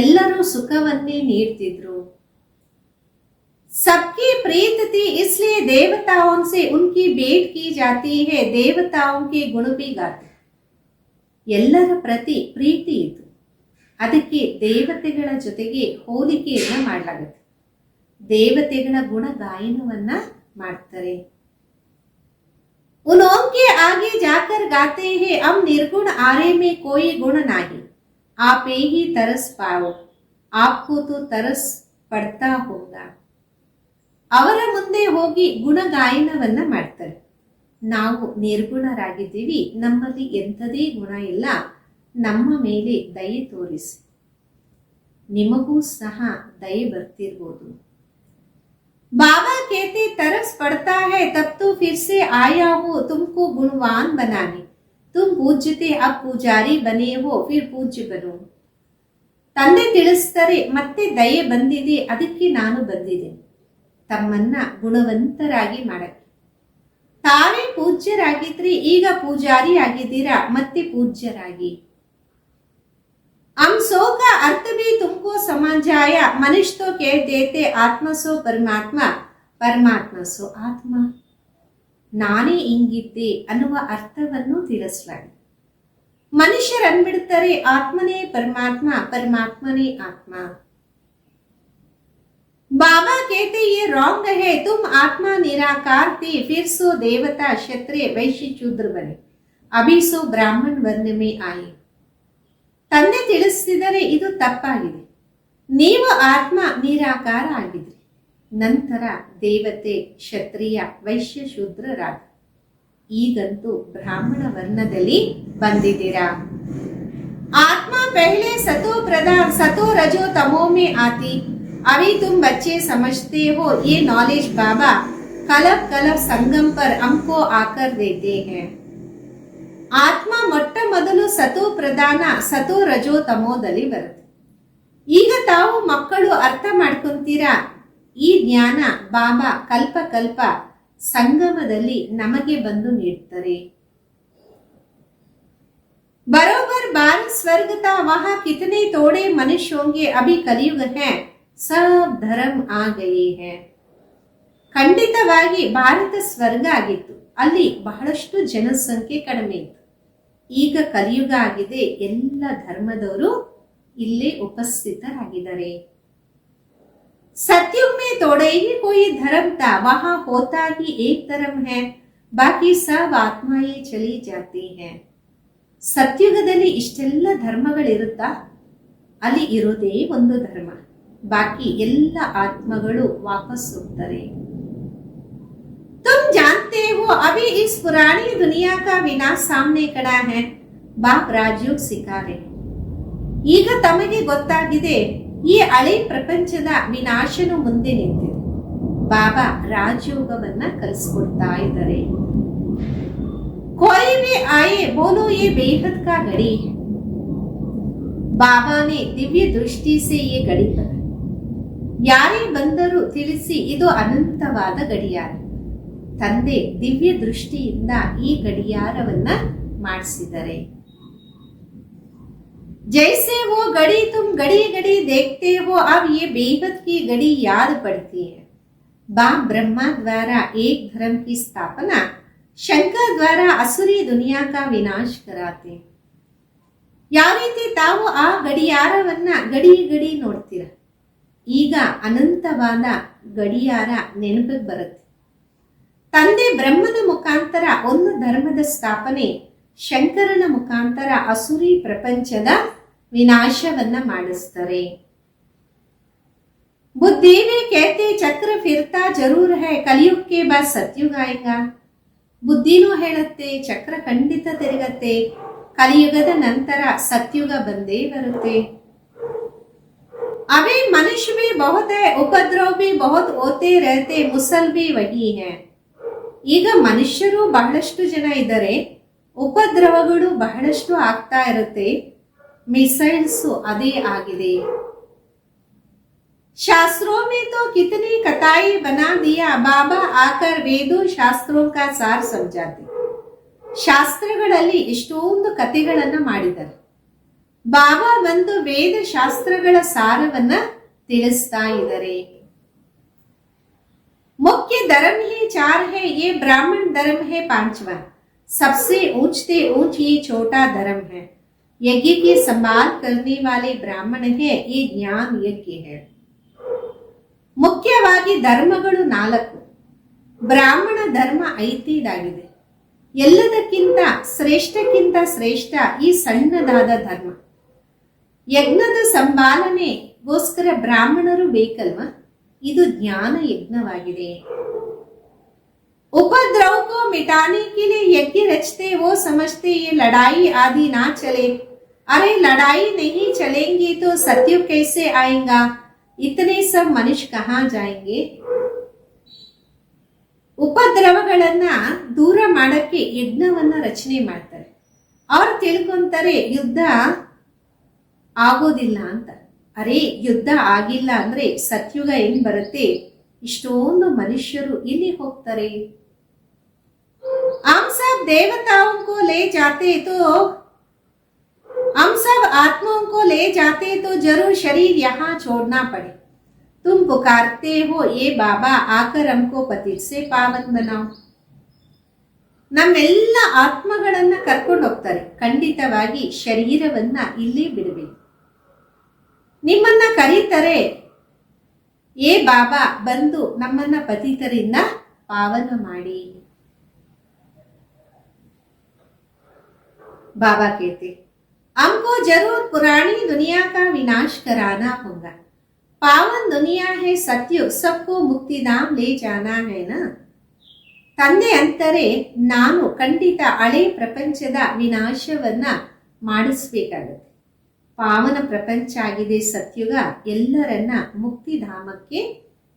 S1: ಎಲ್ಲರೂ ಸುಖವನ್ನೇ ನೀಡ್ತಿದ್ರು. सबकी प्रीत थी इसलिए देवताओं से उनकी भेंट की जाती है, देवताओं के गुण भी गाते. ಎಲ್ಲರ ಪ್ರತಿ ಪ್ರೀತಿ ಇತ್ತು, ಅದಕ್ಕೆ ದೇವತೆಗಳ ಜೊತೆಗೆ ಹೋಲಿಕೆಯನ್ನ ಮಾಡಲಾಗುತ್ತೆ. ದೇವತೆಗಳ ಗುಣ ಗಾಯನವನ್ನ ಮಾಡ್ತಾರೆ. उनके आगे जाकर गाते हैं, हम निर्गुण आरे में कोई गुण नहीं, आप ही तरस पाओ, आपको तो तरस पड़ता होगा. ಅವರ ಮುಂದೆ ಹೋಗಿ ಗುಣಗಾಯನವನ್ನ ಮಾಡ್ತಾರೆ. ನಾವು ನಿರ್ಗುಣರಾಗಿದ್ದೀವಿ, ನಮ್ಮಲ್ಲಿ ಎಂಥದೇ ಗುಣ ಇಲ್ಲ, ನಮ್ಮ ಮೇಲೆ ದಯೆ ತೋರಿಸಿ. ನಿಮಗೂ ಸಹ ದಯೆ ಬರ್ತಿರ್ಬೋದು. ಬಾಬಾ कहते तरस पड़ता है तब तो फिर से आया हो तुमको गुणवान बनाने, तुम पूज्यते अब पुजारी बने हो फिर पूज्य बनो. ತಂದೆ ತಿಳಿಸ್ತಾರೆ, ಮತ್ತೆ ದಯೆ ಬಂದಿದೆ, ಅದಕ್ಕೆ ನಾನು ಬಂದಿದ್ದೇನೆ ತಮ್ಮನ್ನ ಗುಣವಂತರಾಗಿ ಮಾಡಕ್ಕೆ. ತಾವೇ ಪೂಜ್ಯರಾಗಿದ್ರಿ, ಈಗ ಪೂಜಾರಿ ಆಗಿದ್ದೀರಾ, ಮತ್ತೆ ಪೂಜ್ಯರಾಗಿ. हम सो का अर्थ भी तुमको समझाया, मनुष्य तो कह देते आत्मा सो परमात्मा, परमात्मा सो ಆತ್ಮ. ನಾನೇ ಹಿಂಗಿದ್ದೆ ಅನ್ನುವ ಅರ್ಥವನ್ನು ತಿಳಿಸಲಾಗಿದೆ. ಮನುಷ್ಯರು ಅಂದ್ಬಿಡ್ತಾರೆ ಆತ್ಮನೇ ಪರಮಾತ್ಮ, ಪರಮಾತ್ಮನೇ ಆತ್ಮ. बाबा कहते ये रॉन्ग है, तुम आत्मा निराकार थे, फिर सो देवता क्षत्रिय वैश्य शूद्र बने, अभी सो ब्राह्मण वर्ण में आए. ತಂದೆ ತಿಳಿಸಿದರೆ ಇದು ತಪ್ಪಾಗಿದೆ. ನೀವು ಆತ್ಮ ನಿರಾಕಾರ ಆಗಿದ್ರಿ, ನಂತರ ದೇವತೆ ಕ್ಷತ್ರಿಯ ವೈಶ್ಯ ಶೂದ್ರರಾದ, ಈಗಂತೂ ಬ್ರಾಹ್ಮಣ ವರ್ಣದಲ್ಲಿ ಬಂದಿದ್ದೀರಾ. ಆತ್ಮ ಪಹಲೆ ಸತೋ ಪ್ರಧಾನ सतो रजो तमो में आती, अभी तुम बच्चे समझते हो ये नॉलेज बाबा कलब कलब संगम पर हमको आकर देते हैं. ಆತ್ಮ ಮೊಟ್ಟ ಮೊದಲು ಸತೋ ಪ್ರಧಾನ ಸತೋ ರಜೋ ತಮೋದಲ್ಲಿ ಬರುತ್ತೆ. ಈಗ ತಾವು ಮಕ್ಕಳು ಅರ್ಥ ಮಾಡ್ಕೊಂತೀರಾ, ಈ ಜ್ಞಾನ ಬಾಬಾ ಕಲ್ಪ ಕಲ್ಪ ಸಂಗಮದಲ್ಲಿ ನಮಗೆ ಬಂದು ನೀಡ್ತಾರೆ. बरोबर 12 स्वर्ग था, वहां कितने तोड़े मनुष्य होंगे, अभी कलयुग है, सब धर्म आ गए हैं. ಖಂಡಿತವಾಗಿ ಭಾರತ ಸ್ವರ್ಗ ಆಗಿತ್ತು, ಅಲ್ಲಿ ಬಹಳಷ್ಟು ಜನಸಂಖ್ಯೆ ಕಡಿಮೆ ಇತ್ತು. ಈಗ ಕಲಿಯುಗ ಆಗಿದೆ, ಎಲ್ಲ ಧರ್ಮದವರು ಇಲ್ಲೇ ಉಪಸ್ಥಿತರಾಗಿದ್ದಾರೆ. सतयुग में थोड़े ही कोई धर्म था, वहां होता ही एक धर्म है, ಬಾಕಿ सब ಆತ್ಮಾಯೇ ಚಲಿ ಜಾತಿ है. ಸತ್ಯುಗದಲ್ಲಿ ಇಷ್ಟೆಲ್ಲ ಧರ್ಮಗಳಿರುತ್ತಾ, ಅಲ್ಲಿ ಇರೋದೇ ಒಂದು ಧರ್ಮ, ಬಾಕಿ ಎಲ್ಲ ಆತ್ಮಗಳು ವಾಪಸ್ ಹೋಗ್ತಾರೆ. तुम जानते हो अभी इस पुरानी दुनिया का विनाश सामने खड़ा है, ಬಾಪ್ ರಾಜಯೋಗ ಸಿಕ್ಕಾರೆ. ಈಗ ತಮಗೆ ಗೊತ್ತಾಗಿದೆ, ಈ ಹಳೆ ಪ್ರಪಂಚದ ವಿನಾಶನು ಮುಂದೆ ನಿಂತಿದೆ. ಬಾಬಾ ರಾಜಯೋಗವನ್ನ ಕಲಿಸ್ಕೊಡ್ತಾ ಇದ್ದಾರೆ. कोई भी आए बोलो ये बेहद का घड़ी है. बाबा ने दिव्य दृष्टि से ये घड़ी बनाई. ಯಾರೇ ಬಂದರೂ ತಿಳಿಸಿ, ಇದು ಅನಂತವಾದ ಗಡಿಯಾರ. ತಂದೆ ದಿವ್ಯ ದೃಷ್ಟಿಯಿಂದ ಈ ಗಡಿಯಾರವನ್ನ ಮಾಡಿಸಿದ್ದಾರೆ. जैसे वो घड़ी तुम घड़ी घड़ी देखते हो, अब ये बेहद की घड़ी याद पड़ती है. बाप ब्रह्मा द्वारा एक धर्म की स्थापना, शंकर द्वारा असुरी दुनिया का विनाश कराते. ಯಾವ ರೀತಿ ತಾವು ಆ ಗಡಿಯಾರವನ್ನ ಗಡಿ ಗಡಿ ನೋಡ್ತೀರ, ಈಗ ಅನಂತವಾದ ಗಡಿಯಾರ ನೆನಪಿಗೆ ಬರುತ್ತೆ. ತಂದೆ ಬ್ರಹ್ಮನ ಮುಖಾಂತರ ಒಂದು ಧರ್ಮದ ಸ್ಥಾಪನೆ, ಶಂಕರನ ಮುಖಾಂತರ ಅಸುರಿ ಪ್ರಪಂಚದ ವಿನಾಶವನ್ನ ಮಾಡಿಸ್ತಾರೆ. बुद्धि में कहते चक्र फिरता जरूर है, कलयुग के बाद सतयुग आएगा. ಬುದ್ಧಿನೂ ಹೇಳುತ್ತೆ ಚಕ್ರ ಖಂಡಿತ ತಿರುಗತ್ತೆ, ಕಲಿಯುಗದ ನಂತರ ಸತ್ಯುಗ ಬಂದೇ ಬರುತ್ತೆ. अभी मनुष्य भी बहुत है, उपद्रव भी बहुत होते रहते, मुसल भी वही है. ಈಗ ಮನುಷ್ಯರು ಬಹಳಷ್ಟು ಜನ ಇದ್ದಾರೆ, ಉಪದ್ರವಗಳು ಬಹಳಷ್ಟು ಆಗ್ತಾ ಇರುತ್ತೆ, ಮಿಸೈಲ್ಸ್ ಅದೇ ಆಗಿದೆ. शास्त्रों में तो कितनी कथाएं बना दिया, बाबा आकर वेदों शास्त्रों का सार समझाते. ಶಾಸ್ತ್ರಗಳಲ್ಲಿ ಎಷ್ಟೊಂದು ಕಥೆಗಳನ್ನ ಮಾಡಿದ್ದಾರೆ. ಬಾಬಾ ಬಂದು ವೇದ ಶಾಸ್ತ್ರಗಳ ಸಾರವನ್ನ ತಿಳಿಸ್ತಾ ಇದ್ದಾರೆ. मुख्य धर्म ही चार है, ये ब्राह्मण धर्म है पांचवा, सबसे ऊंचते ऊंच ये छोटा धर्म है. यज्ञ की संभाल करने वाले ब्राह्मण है, ये ज्ञान यज्ञ है. ಮುಖ್ಯವಾಗಿ ಧರ್ಮಗಳು 4. ಬ್ರಾಹ್ಮಣ ಧರ್ಮ 5ನೇದಾಗಿದೆ. ಎಲ್ಲದಕ್ಕಿಂತ ಶ್ರೇಷ್ಠಕ್ಕಿಂತ ಶ್ರೇಷ್ಠ ಈ ಸಣ್ಣದಾದ ಧರ್ಮ. ಯಜ್ಞದ ಸಂಭಾಲನೆಗೋಸ್ಕರ ಬ್ರಾಹ್ಮಣರು ಬೇಕಲ್ವ, ಇದು ಜ್ಞಾನ ಯಜ್ಞವಾಗಿದೆ. उपद्रव को मिटाने के लिए यज्ञ रचते, वो समझते ये लड़ाई आदि ना चले. अरे लड़ाई नहीं चलेंगी तो सत्युग कैसे आएगा, इतने सब मनुष्य कहाँ जाएंगे. ಉಪದ್ರವಗಳನ್ನ ದೂರ ಮಾಡಕ್ಕೆ ಯಜ್ಞವನ್ನ ರಚನೆ ಮಾಡ್ತಾರೆ. ಅವ್ರು ತಿಳ್ಕೊಂತಾರೆ ಯುದ್ಧ ಆಗೋದಿಲ್ಲ ಅಂತ. ಅರೆ ಯುದ್ಧ ಆಗಿಲ್ಲ ಅಂದ್ರೆ ಸತ್ಯುಗ ಹೆಂಗ್ ಬರುತ್ತೆ, ಇಷ್ಟೊಂದು ಮನುಷ್ಯರು ಇಲ್ಲಿ ಹೋಗ್ತಾರೆ. हम सब देवताओं को ले जाते तो हम सब आत्माओं को ले जाते तो जरूर शरीर यहाँ छोड़ना पड़े. तुम पुकारते हो ये बाबा आकर हमको पतित से पावन बनाओ. ನಮ್ಮೆಲ್ಲ ಆತ್ಮಗಳನ್ನ ಕರ್ಕೊಂಡು ಹೋಗ್ತಾರೆ, ಖಂಡಿತವಾಗಿ ಶರೀರವನ್ನ ಇಲ್ಲಿ ಬಿಡಬೇಕು. ನಿಮ್ಮನ್ನ ಕರೀತಾರೆ, ಏ ಬಾಬಾ ಬಂದು ನಮ್ಮನ್ನ ಪತಿತರಿಂದ ಪಾವನ ಮಾಡಿ. बाबा कहते हमको जरूर पुरानी दुनिया का विनाश कराना होगा. पावन दुनिया है सत्युग, सबको मुक्तिधाम ले जाना है ना. ತಂದೆ ಅಂತಾರೆ, ನಾನು ಖಂಡಿತ ಹಳೆ ಪ್ರಪಂಚದ ವಿನಾಶವನ್ನ ಮಾಡಿಸ್ಬೇಕಾಗತ್ತೆ. ಪಾವನ ಪ್ರಪಂಚ ಆಗಿದೆ ಸತ್ಯುಗ, ಎಲ್ಲರನ್ನ ಮುಕ್ತಿಧಾಮಕ್ಕೆ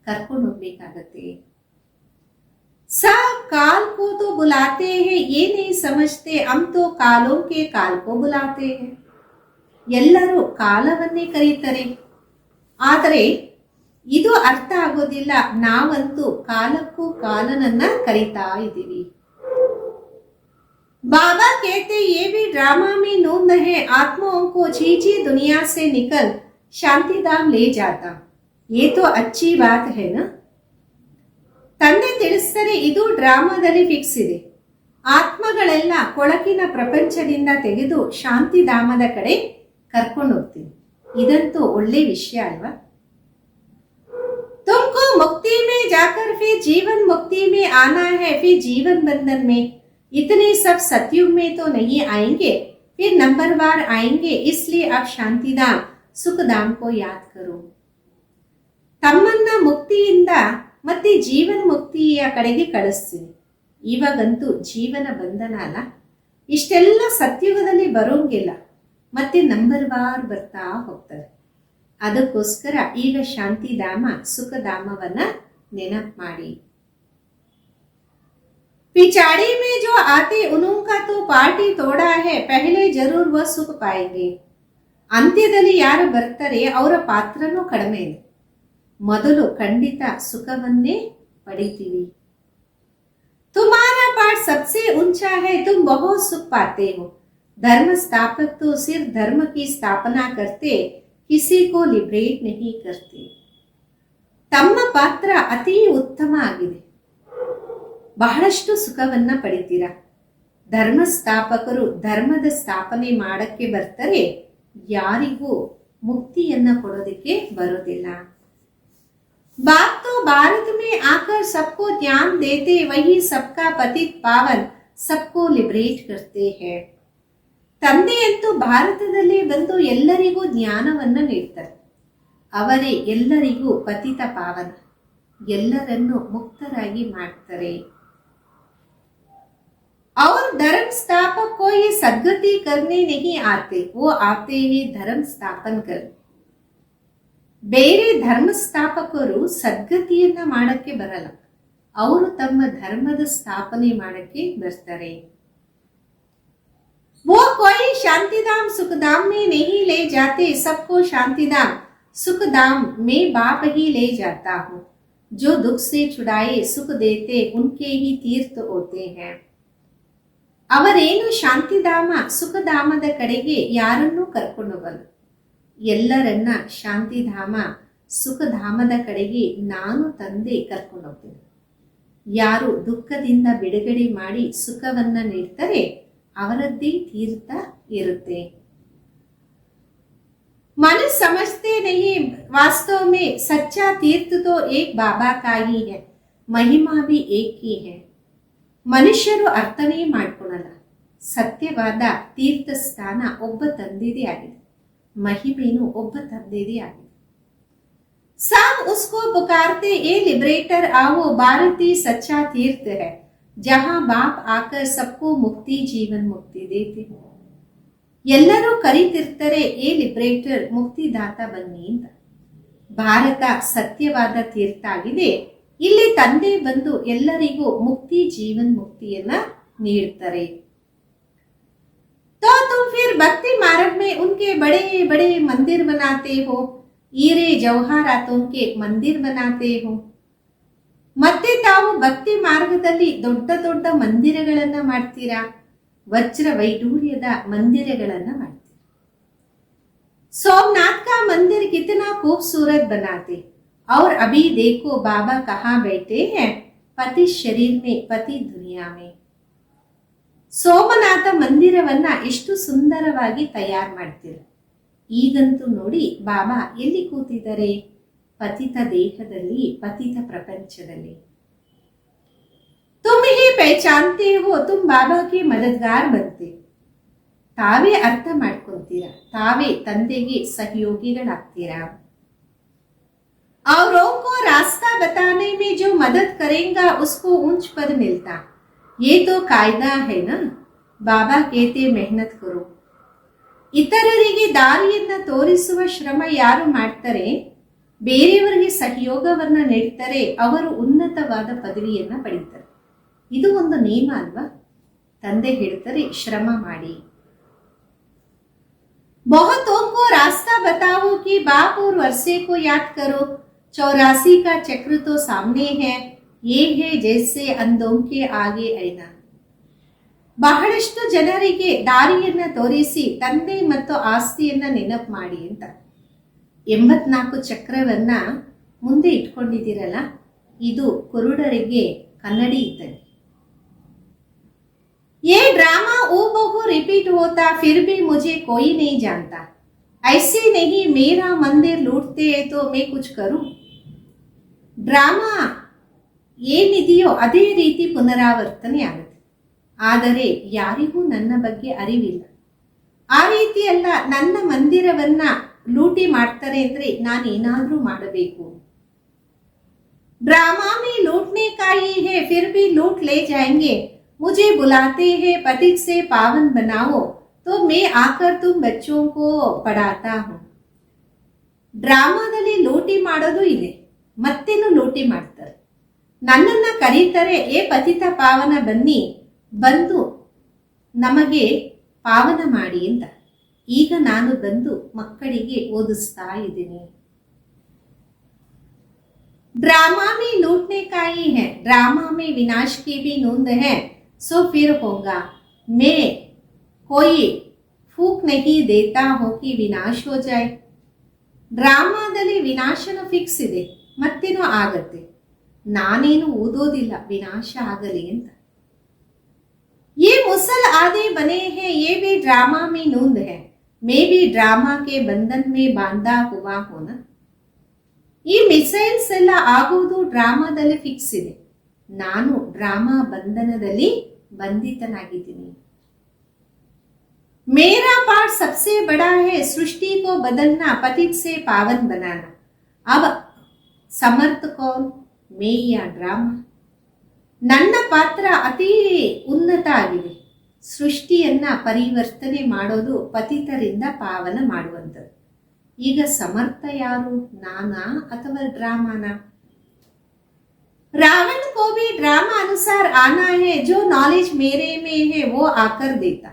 S1: ಕರ್ಕೊಂಡು ಹೋಗ್ಬೇಕಾಗತ್ತೆ. सब काल को तो बुलाते हैं, ये नहीं समझते हम तो कालों के काल को बुलाते हैं. ಎಲ್ಲರೂ ಕಾಲವನ್ನೇ ಕರೀತಾರೆ, ಆದರೆ ಇದು ಅರ್ಥ ಆಗೋದಿಲ್ಲ, ನಾವಂತೂ ಕಾಲಕ್ಕೂ ಕಾಲನನ್ನ ಕರೀತಾ ಇದ್ದೀವಿ. बाबा कहते ये भी ड्रामा में नूंद है, आत्माओं को चीची दुनिया से निकल शांति धाम ले जाता. ये तो अच्छी बात है ना. ತಂದೆ ತಿಳಿಸ್ತಾರೆ, ಇದು ಡ್ರಾಮಾದಲ್ಲಿ ಫಿಕ್ಸ್ ಇದೆ. ಆತ್ಮಗಳೆಲ್ಲ ಕೊಳಕಿನ ಪ್ರಪಂಚದಿಂದ ತೆಗೆದು ಶಾಂತಿಧಾಮದ ಕಡೆ ಕರ್ಕೊಂಡು ಹೋಗ್ತೀನಿ. ಇದಂತೂ ಒಳ್ಳೆ ವಿಷಯ ಅಲ್ವಾ. जाकर फिर जीवन मुक्ति में आना है, फिर जीवन बंधन में। इतने सब सतयुग में तो नहीं आएंगे, फिर नंबरवार आएंगे। इसलिए अब शांतिधाम सुखधाम को याद करो. ತಮ್ಮನ್ನ ಮುಕ್ತಿಯಿಂದ ಮತ್ತೆ ಜೀವನ್ ಮುಕ್ತಿಯ ಕಡೆಗೆ ಕಳಿಸ್ತೀನಿ. ಇವಾಗಂತೂ ಜೀವನ ಬಂಧನ ಅಲ್ಲ, ಇಷ್ಟೆಲ್ಲ ಸತ್ಯುಗದಲ್ಲಿ ಬರೋಂಗಿಲ್ಲ, ಮತ್ತೆ ನಂಬರ್ ವಾರ್ ಬರ್ತಾ ಹೋಗ್ತಾರೆ. ಅದಕ್ಕೋಸ್ಕರ ಈಗ ಶಾಂತಿಧಾಮ ಸುಖಧಾಮವನ್ನ ನೆನಪು ಮಾಡಿ. पिछाड़ी में जो आते उनका तो पार्टी तोड़ा है, पहले जरूर वह सुख पाएंगे. ಅಂತ್ಯದಲ್ಲಿ ಯಾರು ಬರ್ತಾರೆ ಅವರ ಪಾತ್ರನೂ ಕಡಿಮೆ ಇದೆ, ಮೊದಲು ಖಂಡಿತ ಸುಖವನ್ನೇ ಪಡಿತೀವಿ. तुम्हारा पाठ सबसे ऊंचा है, तुम बहुत सुख पाते हो. धर्म स्थापक तो सिर्फ धर्म की स्थापना करते, किसी को लिबरेट नहीं करते. ತಮ್ಮ ಪಾತ್ರ ಅತಿ ಉತ್ತಮ ಆಗಿದೆ, ಬಹಳಷ್ಟು ಸುಖವನ್ನ ಪಡಿತೀರಾ. ಧರ್ಮ ಸ್ಥಾಪಕರು ಧರ್ಮದ ಸ್ಥಾಪನೆ ಮಾಡಕ್ಕೆ ಬರ್ತಾರೆ, ಯಾರಿಗೂ ಮುಕ್ತಿಯನ್ನ ಕೊಡೋದಕ್ಕೆ ಬರೋದಿಲ್ಲ. बाप तो भारत में आकर सबको ज्ञान देते, वही सबका पतित पावन सबको लिबरेट करते हैं. ತಂದೆಯಂತೂ ಭಾರತದಲ್ಲಿ ಬಂದು ಎಲ್ಲರಿಗೂ ಜ್ಞಾನವನ್ನ ನೀಡ್ತಾರೆ, ಅವರೇ ಎಲ್ಲರಿಗೂ ಪತಿತ ಪಾವನ, ಎಲ್ಲರನ್ನು ಮುಕ್ತರಾಗಿ ಮಾಡ್ತಾರೆ. और धर्म स्थापक को ये सद्गति करने नहीं आते, वो आते ही धर्म स्थापन करने. ಬೇರೆ ಧರ್ಮ ಸ್ಥಾಪಕರು ಸದ್ಗತಿಯನ್ನ ಮಾಡಕ್ಕೆ ಬರಲ್ಲ, ಅವರು ತಮ್ಮ ಧರ್ಮದ ಸ್ಥಾಪನೆ ಮಾಡಕ್ಕೆ ಬರ್ತಾರೆ. वो कोई शांतिधाम सुखधाम में नहीं ले जाते, सबको शांतिधाम सुखधाम में बाप ही ले जाता हूँ. जो दुख से छुड़ाए सुख देते, उनके ही तीर्थ होते हैं. ಅವರೇನು ಶಾಂತಿಧಾಮ ಸುಖಧಾಮದ ಕಡೆಗೆ ಯಾರನ್ನೂ ಕರ್ಕೊಂಡು ಹೋಗಲ್ಲ, ಎಲ್ಲರನ್ನ ಶಾಂತಿಧಾಮ ಸುಖಧಾಮದ ಕಡೆಗೆ ನಾನು ತಂದೆ ಕರ್ಕೊಂಡು ಹೋಗ್ತೇನೆ. ಯಾರು ದುಃಖದಿಂದ ಬಿಡುಗಡೆ ಮಾಡಿ ಸುಖವನ್ನ ನೀಡ್ತಾರೆ ಅವರದ್ದೇ ತೀರ್ಥ ಇರುತ್ತೆ. मन समझते नहीं, वास्तव में सच्चा तीर्थ तो एक बाबा का ही है, महिमा भी एक ही है. ಮನುಷ್ಯರು ಅರ್ಥನೇ ಮಾಡ್ಕೊಳಲ್ಲ, ಸತ್ಯವಾದ ತೀರ್ಥ ಸ್ಥಾನ ಒಬ್ಬ ತಂದೆದೇ ಆಗಿದೆ, ಮಹಿಮೇನು ಒಬ್ಬ ತಂದೆದೇ ಆಗಿದೆ. सब उसको पुकारते, ए लिबरेटर आओ, भारत ही सच्चा तीर्थ है, जहां बाप आकर सबको मुक्ति जीवन मुक्ति देते. ಎಲ್ಲರೂ ಕರೀತಿರ್ತಾರೆ, ಏ ಲಿಬರೇಟರ್ ಮುಕ್ತಿದಾತ ಬನ್ನಿ ಅಂತ. ಭಾರತ ಸತ್ಯವಾದ ತೀರ್ಥ ಆಗಿದೆ, ಇಲ್ಲಿ ತಂದೆ ಬಂದು ಎಲ್ಲರಿಗೂ ಮುಕ್ತಿ ಜೀವನ್ ಮುಕ್ತಿಯನ್ನ ನೀಡ್ತಾರೆ. तो तुम फिर भक्ति मार्ग में उनके बड़े बड़े मंदिर बनाते हो, हीरे जवाहरातों के मंदिर बनाते हो. ಮತ್ತೆ ತಾವು ಭಕ್ತಿ ಮಾರ್ಗದಲ್ಲಿ ದೊಡ್ಡ ದೊಡ್ಡ ಮಂದಿರಗಳನ್ನ ಮಾಡ್ತೀರಾ, ವಜ್ರ ವೈಡೂರ್ಯದ ಮಂದಿರಗಳನ್ನ ಮಾಡ್ತೀರಾ. सोमनाथ का मंदिर कितना खूबसूरत बनाते, और अभी देखो बाबा कहाँ बैठे हैं, पति शरीर में पति दुनिया में. ಸೋಮನಾಥ ಮಂದಿರವನ್ನ ಎಷ್ಟು ಸುಂದರವಾಗಿ ತಯಾರು ಮಾಡ್ತೀರ. ಈಗಂತೂ ನೋಡಿ ಬಾಬಾ ಎಲ್ಲಿ ಕೂತಿದ್ದಾರೆ, ಪತಿತ ದೇಹದಲ್ಲಿ ಪತಿತ ಪ್ರಪಂಚದಲ್ಲಿ. तुम ही पहचानते हो, तुम बाबा के मददगार बनते. ತಾವೇ ಅರ್ಥ ಮಾಡ್ಕೊಂತೀರಾ, ತಾವೇ ತಂದೆಗೆ ಸಹಯೋಗಿಗಳಾಗ್ತೀರಾ. औरों को रास्ता बताने में जो मदद करेगा उसको ऊंच पद मिलता. ये तो कायदा है ना, बाबा कहते मेहनत करो. ಇತರರಿಗೆ ದಾರಿಯನ್ನ ತೋರಿಸುವ ಶ್ರಮ ಯಾರು ಮಾಡ್ತಾರೆ, ಬೇರೆಯವರಿಗೆ ಸಹಯೋಗವನ್ನ ನೀಡ್ತಾರೆ, ಅವರು ಉನ್ನತವಾದ ಪದವಿಯನ್ನ ಪಡೀತಾರೆ. ಇದು ಒಂದು ನಿಯಮ ಅಲ್ವಾ. ತಂದೆ ಹೇಳ್ತಾರೆ ಶ್ರಮ ಮಾಡಿ. बहुतों को रास्ता बताओ कि बाप और वर्षे को याद करो, 84 का चक्र तो सामने है, ये है जैसे अंधों के आगे ऐना. ಬಹಳಷ್ಟು ಜನರಿಗೆ ದಾರಿಯನ್ನ ತೋರಿಸಿ ತಂದೆ ಮತ್ತು ಆಸ್ತಿಯನ್ನ ನೆನಪು ಮಾಡಿ ಅಂತ. 84 ಚಕ್ರವನ್ನ ಮುಂದೆ ಇಟ್ಕೊಂಡಿದ್ದೀರಲ್ಲ, ಇದು ಕುರುಡರಿಗೆ ಕನ್ನಡಿ ಇದ್ದಂಗೆ. ये ड्रामा ऊबहू रिपीट होता, फिर भी मुझे कोई नहीं जानता. ऐसे नहीं मेरा मंदिर लूटते हैं तो मैं कुछ करूं. ಡ್ರಾಮಾ ಏನಿದೆಯೋ ಅದೇ ರೀತಿ ಪುನರಾವರ್ತನೆ ಆಗುತ್ತೆ. ಆದರೆ ಯಾರಿಗೂ ನನ್ನ ಬಗ್ಗೆ ಅರಿವಿಲ್ಲ. ಆ ರೀತಿ ಅಲ್ಲ, ನನ್ನ ಮಂದಿರವನ್ನ ಲೂಟಿ ಮಾಡ್ತಾರೆ ಅಂದ್ರೆ ನಾನೇನಾದ್ರೂ ಮಾಡಬೇಕು. ड्रामा में लूटने का ही है, फिर भी लूट ले जाएंगे. मुझे बुलाते हैं पतित से पावन बनाओ, तो मैं आकर तुम बच्चों को पढ़ाता हूँ. ಡ್ರಾಮಾದಲ್ಲಿ ಲೂಟಿ ಮಾಡೋದು ಇದೆ, ಮತ್ತೇನು ಲೂಟಿ ಮಾಡ್ತಾರೆ. ನನ್ನನ್ನ ಕರೀತಾರೆ, ಏ ಪತಿತ ಪಾವನ ಬನ್ನಿ, ಬಂದು ನಮಗೆ ಪಾವನ ಮಾಡಿ ಅಂತ. ಈಗ ನಾನು ಬಂದು ಮಕ್ಕಳಿಗೆ ಓದಿಸ್ತಾ ಇದ್ದೀನಿ. ड्रामा में लूटने का ही है, ड्रामा में विनाश की भी नोंद है, सो फिर होगा. मैं कोई फूक नहीं देता हूँ कि विनाश हो जाए. ಡ್ರಾಮಾದಲ್ಲಿ ವಿನಾಶನ ಫಿಕ್ಸ್ ಇದೆ, ಮತ್ತೇನೋ ಆಗತ್ತೆ. ನಾನೇನು ಓದೋದಿಲ್ಲ ವಿನಾಶ ಆಗಲಿ ಅಂತ. ये मुसल आदि बने हैं, ये भी ड्रामा में नोंद है. मैं भी ड्रामा के बंधन में बांधा हुआ हूं ना. ಈ ಮಿಸೈಲ್ಸ್ ಎಲ್ಲ ಆಗುವುದು ಡ್ರಾಮಾದಲ್ಲಿ ಫಿಕ್ಸ್ ಇದೆ. ನಾನು ಡ್ರಾಮಾ ಬಂಧನದಲ್ಲಿ ಬಂಧಿತನಾಗಿದ್ದೀನಿ. मेरा पार्ट सबसे बड़ा है, सृष्टि को बदलना, पतित से पावन बनाना. अब समर्थ कौन, मैं या ड्रामा? ನನ್ನ ಪಾತ್ರ ಅತಿ ಉನ್ನತ ಆಗಿದೆ. ಸೃಷ್ಟಿಯನ್ನ ಪರಿವರ್ತನೆ ಮಾಡೋದು, ಪತಿತರಿಂದ ಪಾವನ ಮಾಡುವಂಥದ್ದು. ಈಗ ಸಮರ್ಥ ಯಾರು, ನಾನಾ ಅಥವಾ ಡ್ರಾಮಾನ? रावण को भी ड्रामा अनुसार आना है, जो नॉलेज मेरे में है वो आकर देता.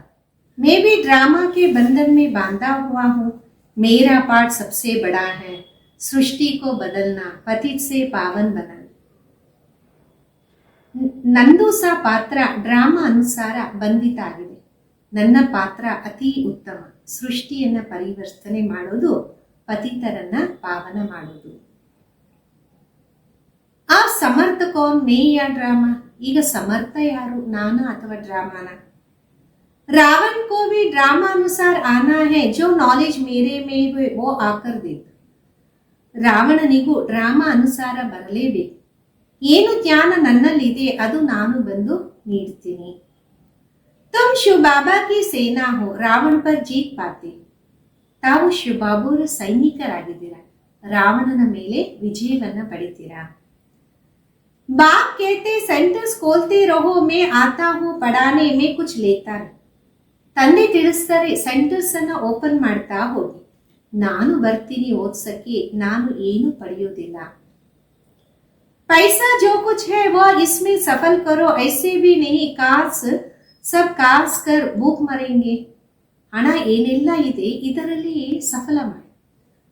S1: मैं भी ड्रामा के बंधन में बांधा हुआ हूँ. मेरा पार्ट सबसे बड़ा है, सृष्टि को बदलना, पतित से पावन बनाना. ನಂದು ಸಹ ಪಾತ್ರ ಡ್ರಾಮಾ ಅನುಸಾರ ಬಂಧಿತ ಆಗಿದೆ. ನನ್ನ ಪಾತ್ರ ಅತಿ ಉತ್ತಮ, ಸೃಷ್ಟಿಯನ್ನ ಪರಿವರ್ತನೆ ಮಾಡೋದು, ಪತಿತರನ್ನ ಪಾವನ ಮಾಡೋದು. ಆ ಸಮರ್ಥ ಕೌನ್, ಮೇ ಯಾ ಡ್ರಾಮಾ? ಈಗ ಸಮರ್ಥ ಯಾರು, ನಾನಾ ಅಥವಾ ಡ್ರಾಮಾನ? रावण को भी ड्रामा अनुसार आना है, जो नॉलेज मेरे में है वो आकर देता. ರಾವಣನಿಗೂ ಡ್ರಾಮಾ ಅನುಸಾರ ಬರಲೇಬೇಕು. ಏನು ಜ್ಞಾನ ನನ್ನಲ್ಲಿದೆ ಅದು ನಾನು ಬಂದು ನೀಡ್ತೀನಿ. तुम शिव बाबा की सेना हो, रावण पर जीत पाते. ತಾವು ಶಿವಬಾಬುರ ಸೈನಿಕರಾಗಿದ್ದೀರಾ, ರಾವಣನ ಮೇಲೆ ವಿಜಯವನ್ನ ಪಡಿತೀರಾ. बाप कहते सेंटर्स खोलते रहो, मैं आता हूँ पढ़ाने, मैं कुछ लेता नहीं. ತಂದೆ ತಿಳಿಸ್ತಾರೆ, ಸೆಂಟರ್ಸ್ ಅನ್ನ ಓಪನ್ ಮಾಡ್ತಾ ಹೋಗಿ, ನಾನು ಬರ್ತೀನಿ ಓದ್ಸಕ್ಕೆ, ನಾನು ಏನು ಪಡೆಯೋದಿಲ್ಲ. पैसा जो कुछ है वो इसमें सफल करो, ऐसे भी नहीं कास सब कास कर भूख मरेंगे. ಹಣ ಏನೆಲ್ಲ ಇದೆ ಇದರಲ್ಲಿ ಸಫಲ ಮಾಡಿ,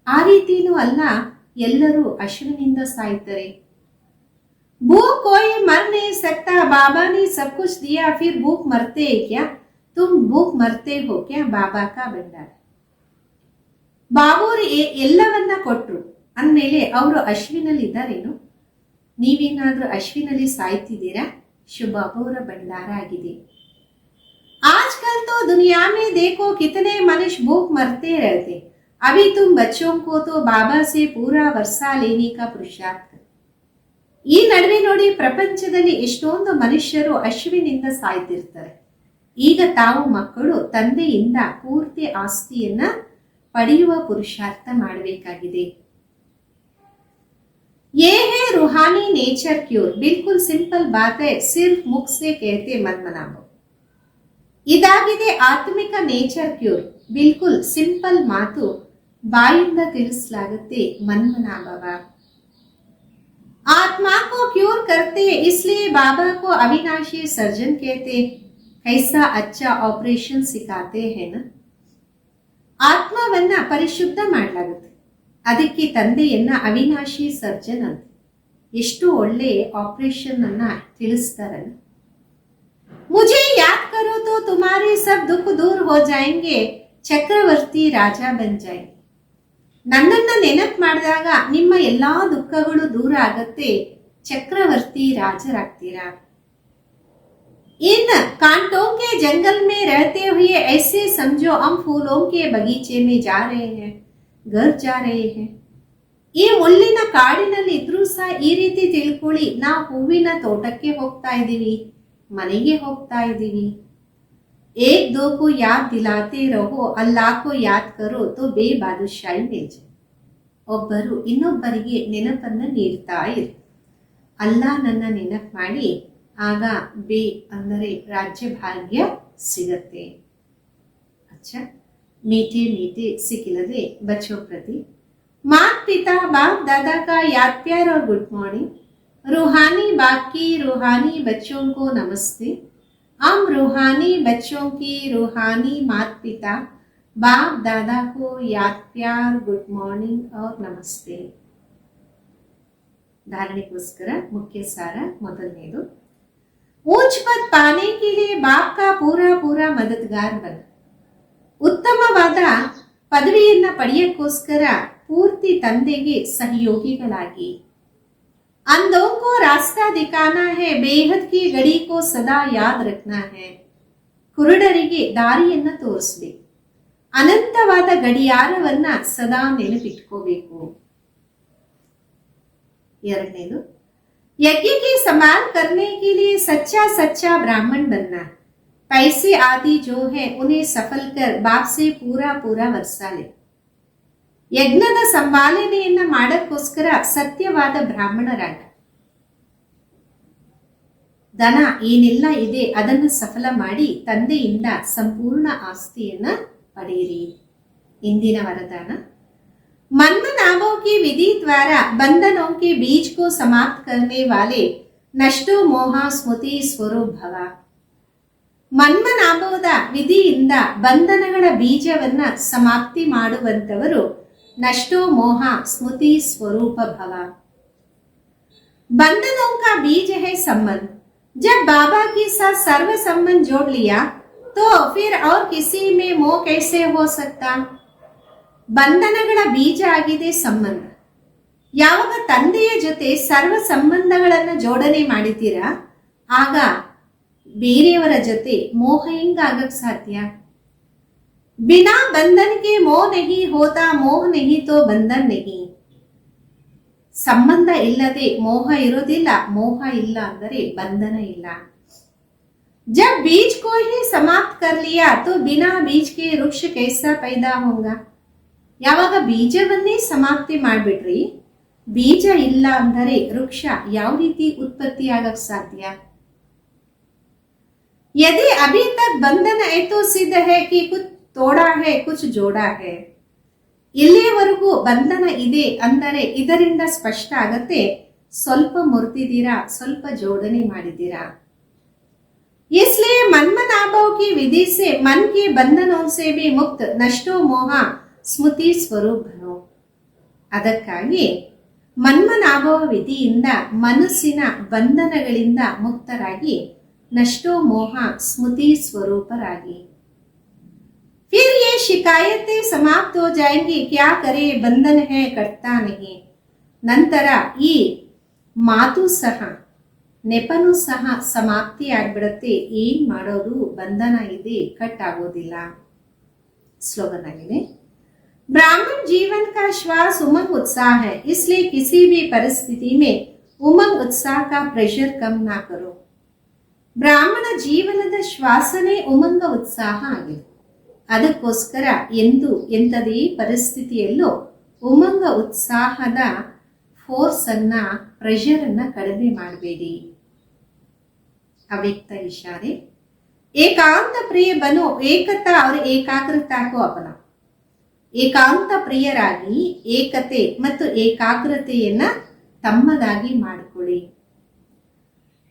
S1: ಆ ರೀತಿನೂ ಅಲ್ಲ, ಎಲ್ಲರೂ ಹಸಿವಿನಿಂದ ಸಾಯ್ತಾರೆ. भूख कोई मर नहीं सकता, बाबा ने सब कुछ दिया, फिर भूख मरते है क्या? तुम भूख मरते हो क्या? बाबा का भंडार. ಬಾಬೂರು ಎಲ್ಲವನ್ನ ಕೊಟ್ರು ಅಂದಮೇಲೆ ಅವರು ಅಶ್ವಿನಲ್ಲಿ ಇದ್ದಾರೇನು? ನೀವೇನಾದ್ರೂ ಅಶ್ವಿನಲ್ಲಿ ಸಾಯ್ತಿದ್ದೀರಾ? ಶಿವಬಾಬುರ ಭಂಡಾರ ಆಗಿದೆ. आजकल तो दुनिया में देखो कितने मनुष्य भूख मरते रहते. अभी तुम बच्चों को तो बाबा से पूरा वर्षा लेने का पुरुषार्थ. ಈ ನಡುವೆ ನೋಡಿ, ಪ್ರಪಂಚದಲ್ಲಿ ಎಷ್ಟೊಂದು ಮನುಷ್ಯರು ಹಸಿವಿನಿಂದ ಸಾಯ್ತಿರ್ತಾರೆ. ಈಗ ತಾವು ಮಕ್ಕಳು ತಂದೆಯಿಂದ ಪೂರ್ತಿ ಆಸ್ತಿಯನ್ನ ಪಡೆಯುವ ಪುರುಷಾರ್ಥ ಮಾಡಬೇಕಾಗಿದೆ. ये है रूहानी नेचर क्योर, बिल्कुल सिंपल बात है, सिर्फ मुख से कहते मन मनाओ. ಇದಾಗಿದೆ ಆತ್ಮಿಕ ನೇಚರ್ ಕ್ಯೂರ್, ಬಿಲ್ಕುಲ್ ಸಿಂಪಲ್ ಮಾತು, ಬಾಯಿಂದ ತಿಳಿಸಲಾಗುತ್ತೆ, ಮನ್ಮನಾಭವ. आत्मा को क्योर करते इसलिए बाबा को अविनाशी सर्जन कहते. कैसा अच्छा ऑपरेशन सिखाते हैं ना. ಆತ್ಮವನ್ನ ಪರಿಶುದ್ಧ ಮಾಡಲಾಗುತ್ತೆ, ಅದಕ್ಕೆ ತಂದೆಯನ್ನ ಅವಿನಾಶಿ ಸರ್ಜನ್ ಅಂತ. ಎಷ್ಟು ಒಳ್ಳೆ ಆಪರೇಷನ್ ಅನ್ನ ತಿಳಿಸ್ತಾರಲ್ಲ. मुझे याद करो तो तुम्हारे सब दुख दूर हो जाएंगे, ಚಕ್ರವರ್ತಿ ರಾಜ ಬನ್ ಜಾಯ್. ನನ್ನನ್ನ ನೆನಪು ಮಾಡಿದಾಗ ನಿಮ್ಮ ಎಲ್ಲಾ ದುಃಖಗಳು ದೂರ ಆಗತ್ತೆ, ಚಕ್ರವರ್ತಿ ರಾಜರಾಗ್ತೀರಾ. इन कांटों के जंगल में रहते हुए ऐसे समझो हम फूलों के बगीचे में जा रहे हैं, घर जा रहे हैं. ಈ ಮುಳ್ಳಿನ ಕಾಡಿನಲ್ಲಿ ಇದ್ರೂ ಸಹ ಈ ರೀತಿ ತಿಳ್ಕೊಳ್ಳಿ, ನಾವು ಹೂವಿನ ತೋಟಕ್ಕೆ ಹೋಗ್ತಾ ಇದ್ದೀವಿ, ಮನೆಗೆ ಹೋಗ್ತಾ ಇದ್ದೀವಿ. ಏಕ್ ದೋ ಕೋ ಯಾದ್ ದಿಲಾತೆ ರಹೋ, ಅಲ್ಲಾ ಕೋ ಯಾದ್ ಕರೋ ತೋ ಬೇಬಾದುಶಾಹಿ ಮಿಲ್ ಜಾಯೆ. ಒಬ್ಬರು ಇನ್ನೊಬ್ಬರಿಗೆ ನೆನಪನ್ನು ನೀಡ್ತಾ ಇರಿ. ಅಲ್ಲಾ ನನ್ನ ನೆನಪು ಮಾಡಿ, ಆಗ ಬೇ ಅಂದರೆ ರಾಜ್ಯ ಭಾಗ್ಯ ಸಿಗತ್ತೆ. अच्छा, मीठे मीठे सिखिलदे बच्चों प्रति माता पिता बाप दादा का याद प्यार और गुड मॉर्निंग. रूहानी बाप की रूहानी बच्चों को नमस्ते. हम रूहानी बच्चों की रूहानी माता पिता बाप दादा को याद प्यार गुड मॉर्निंग और नमस्ते. धारणेಗೋಸ್ಕರ मुख्य सार ಮೊದಲನೇದು, ऊंच पद पाने के लिए बाप का पूरा पूरा मददगार बना. ಉತ್ತಮವಾದ ಪದವಿಯನ್ನ ಪಡೆಯಕ್ಕೋಸ್ಕರ ಪೂರ್ತಿ ತಂದೆಗೆ ಸಹಯೋಗಿಗಳಾಗಿ. अंधों को रास्ता दिखाना है, बेहद की गड़ी को सदा याद रखना है. ಕುರುಡರಿಗೆ ದಾರಿಯನ್ನ ತೋರಿಸಬೇಕು, ಅನಂತವಾದ ಗಡಿಯಾರವನ್ನ ಸದಾ ನೆನಪಿಟ್ಕೋಬೇಕು. ಎರಡನೇದು, यज्ञ की संभाल करने के लिए सच्चा सच्चा ब्राह्मण बनना. पैसे आदि जो है उन्हें सफल कर बाप से पूरा पूरा वर्षा ले. ಯಜ್ಞದ ಸಂಭಾಲನೆಯನ್ನ ಮಾಡಕ್ಕೋಸ್ಕರ ಸತ್ಯವಾದ ಬ್ರಾಹ್ಮಣರಾಗ. ಧನ ಏನೆಲ್ಲ ಇದೆ ಅದನ್ನು ಸಫಲ ಮಾಡಿ ತಂದೆಯಿಂದ ಸಂಪೂರ್ಣ ಆಸ್ತಿಯನ್ನ ಪಡೆಯಿರಿ. ಇಂದಿನ ವರದಾನ, मनमनाभों की विधि द्वारा बंधनों के बीज को समाप्त करने वाले नष्टो मोह स्मृति स्वरूप भव. ಮನ್ಮನಾಭೋದ ವಿಧಿಯಿಂದ ಬಂಧನಗಳ ಬೀಜವನ್ನ ಸಮಾಪ್ತಿ ಮಾಡುವಂತವರು नष्टो मोह स्मृति स्वरूप भव. बंधनों का बीज है संबंध. जब बाबा के साथ सर्व संबंध जोड़ लिया तो फिर और किसी में मोह कैसे हो सकता. ಬಂಧನಗಳ ಬೀಜ ಆಗಿದೆ ಸಂಬಂಧ. ಯಾವಾಗ ತಂದೆಯ ಜೊತೆ ಸರ್ವ ಸಂಬಂಧಗಳನ್ನ ಜೋಡಣೆ ಮಾಡಿದ್ದೀರಾ, ಆಗ ಬೇರೆಯವರ ಜೊತೆ ಮೋಹ ಹೆಂಗಾಗಕ್ ಸಾಧ್ಯ. ಬಿನಾ ಬಂಧನ್ ಕೆ ಮೋಹ ನಹಿ ಹೋತಾ, ಮೋಹ ನಹಿ ತೋ ಬಂಧನ್ ನಹಿ. ಸಂಬಂಧ ಇಲ್ಲದೆ ಮೋಹ ಇರೋದಿಲ್ಲ, ಮೋಹ ಇಲ್ಲ ಅಂದರೆ ಬಂಧನ ಇಲ್ಲ. ಜಬ್ ಬೀಜ್ ಕೋ ಹಿ ಸಮಾಪ್ತ ಕರ್ ಲಿಯಾ ತೋ ಬಿನಾ ಬೀಜ್ ಕೆ ವೃಕ್ಷ ಕೈಸಾ ಪೈದಾ ಹೋಗಾ. ಯಾವಾಗ ಬೀಜವನ್ನೇ ಸಮಾಪ್ತಿ ಮಾಡ್ಬಿಟ್ರಿ, ಬೀಜ ಇಲ್ಲ ಅಂದರೆ ವೃಕ್ಷ ಯಾವ ರೀತಿ ಉತ್ಪತ್ತಿ ಆಗಕ್ ಸಾಧ್ಯ. यदि अभी तक बंधन है तो सिद्ध है कि कुछ तोड़ा है कुछ जोड़ा है. ಇಲ್ಲಿಯವರೆಗೂ ಬಂಧನ ಇದೆ ಅಂದರೆ ಇದರಿಂದ ಸ್ಪಷ್ಟ ಆಗತ್ತೆ, ಸ್ವಲ್ಪ ಮುರಿದಿದ್ದೀರಾ, ಸ್ವಲ್ಪ ಜೋಡಣೆ ಮಾಡಿದ್ದೀರಾ. इसलिए मनमनाभों की विधि से मन के बंधनों से भी मुक्त नष्टो मोह ಸ್ಮೃತಿ ಸ್ವರೂಪ ಭವ. ಅದಕ್ಕಾಗಿ ಮನ್ಮನಾಭವ ವಿಧಿಯಿಂದ ಮನಸ್ಸಿನ ಬಂಧನಗಳಿಂದ ಮುಕ್ತರಾಗಿ ನಷ್ಟೋ ಮೋಹ ಸ್ಮೃತಿ ಸ್ವರೂಪರಾಗಿ. फिर ये शिकायतें समाप्त हो जाएंगी, क्या करे बंधन है कटता नहीं. ನಂತರ ಈ ಮಾತು ಸಹ ನೆಪನು ಸಹ ಸಮಾಪ್ತಿ ಆಗ್ಬಿಡತ್ತೆ. ಏನ್ ಮಾಡೋದು, ಬಂಧನ ಇದೆ, ಕಟ್ ಆಗೋದಿಲ್ಲ. ಸ್ಲೋಗನ್ ಆಗಿದೆ, ब्राह्मण जीवन का श्वास उमंग उत्साह है, इसलिए किसी भी परिस्थिति में उमंग उत्साह का प्रेशर कम ना करो. ಬ್ರಾಹ್ಮಣ ಜೀವನದ ಶ್ವಾಸನೆ ಉಮಂಗ ಉತ್ಸಾಹ ಆಗಿದೆ. ಅದಕ್ಕೋಸ್ಕರ ಎಂದು ಎಂಥದೇ ಪರಿಸ್ಥಿತಿಯಲ್ಲೂ ಉಮಂಗ ಉತ್ಸಾಹದ ಫೋರ್ಸ್ ಅನ್ನ, ಪ್ರೆಷರ್ ಅನ್ನ ಕಡಿಮೆ ಮಾಡಬೇಡಿ. ಅವ್ಯಕ್ತ ಇಶಾರೆ, ಏಕಾಂತ ಪ್ರಿಯ ಬನೋ, ಏಕತಾ और ಏಕಾಗ್ರತಾ को अपना. ಏಕಾಂತ ಪ್ರಿಯರಾಗಿ ಏಕತೆ ಮತ್ತು ಏಕಾಗ್ರತೆಯನ್ನ ತಮ್ಮದಾಗಿ ಮಾಡಿಕೊಳ್ಳಿ.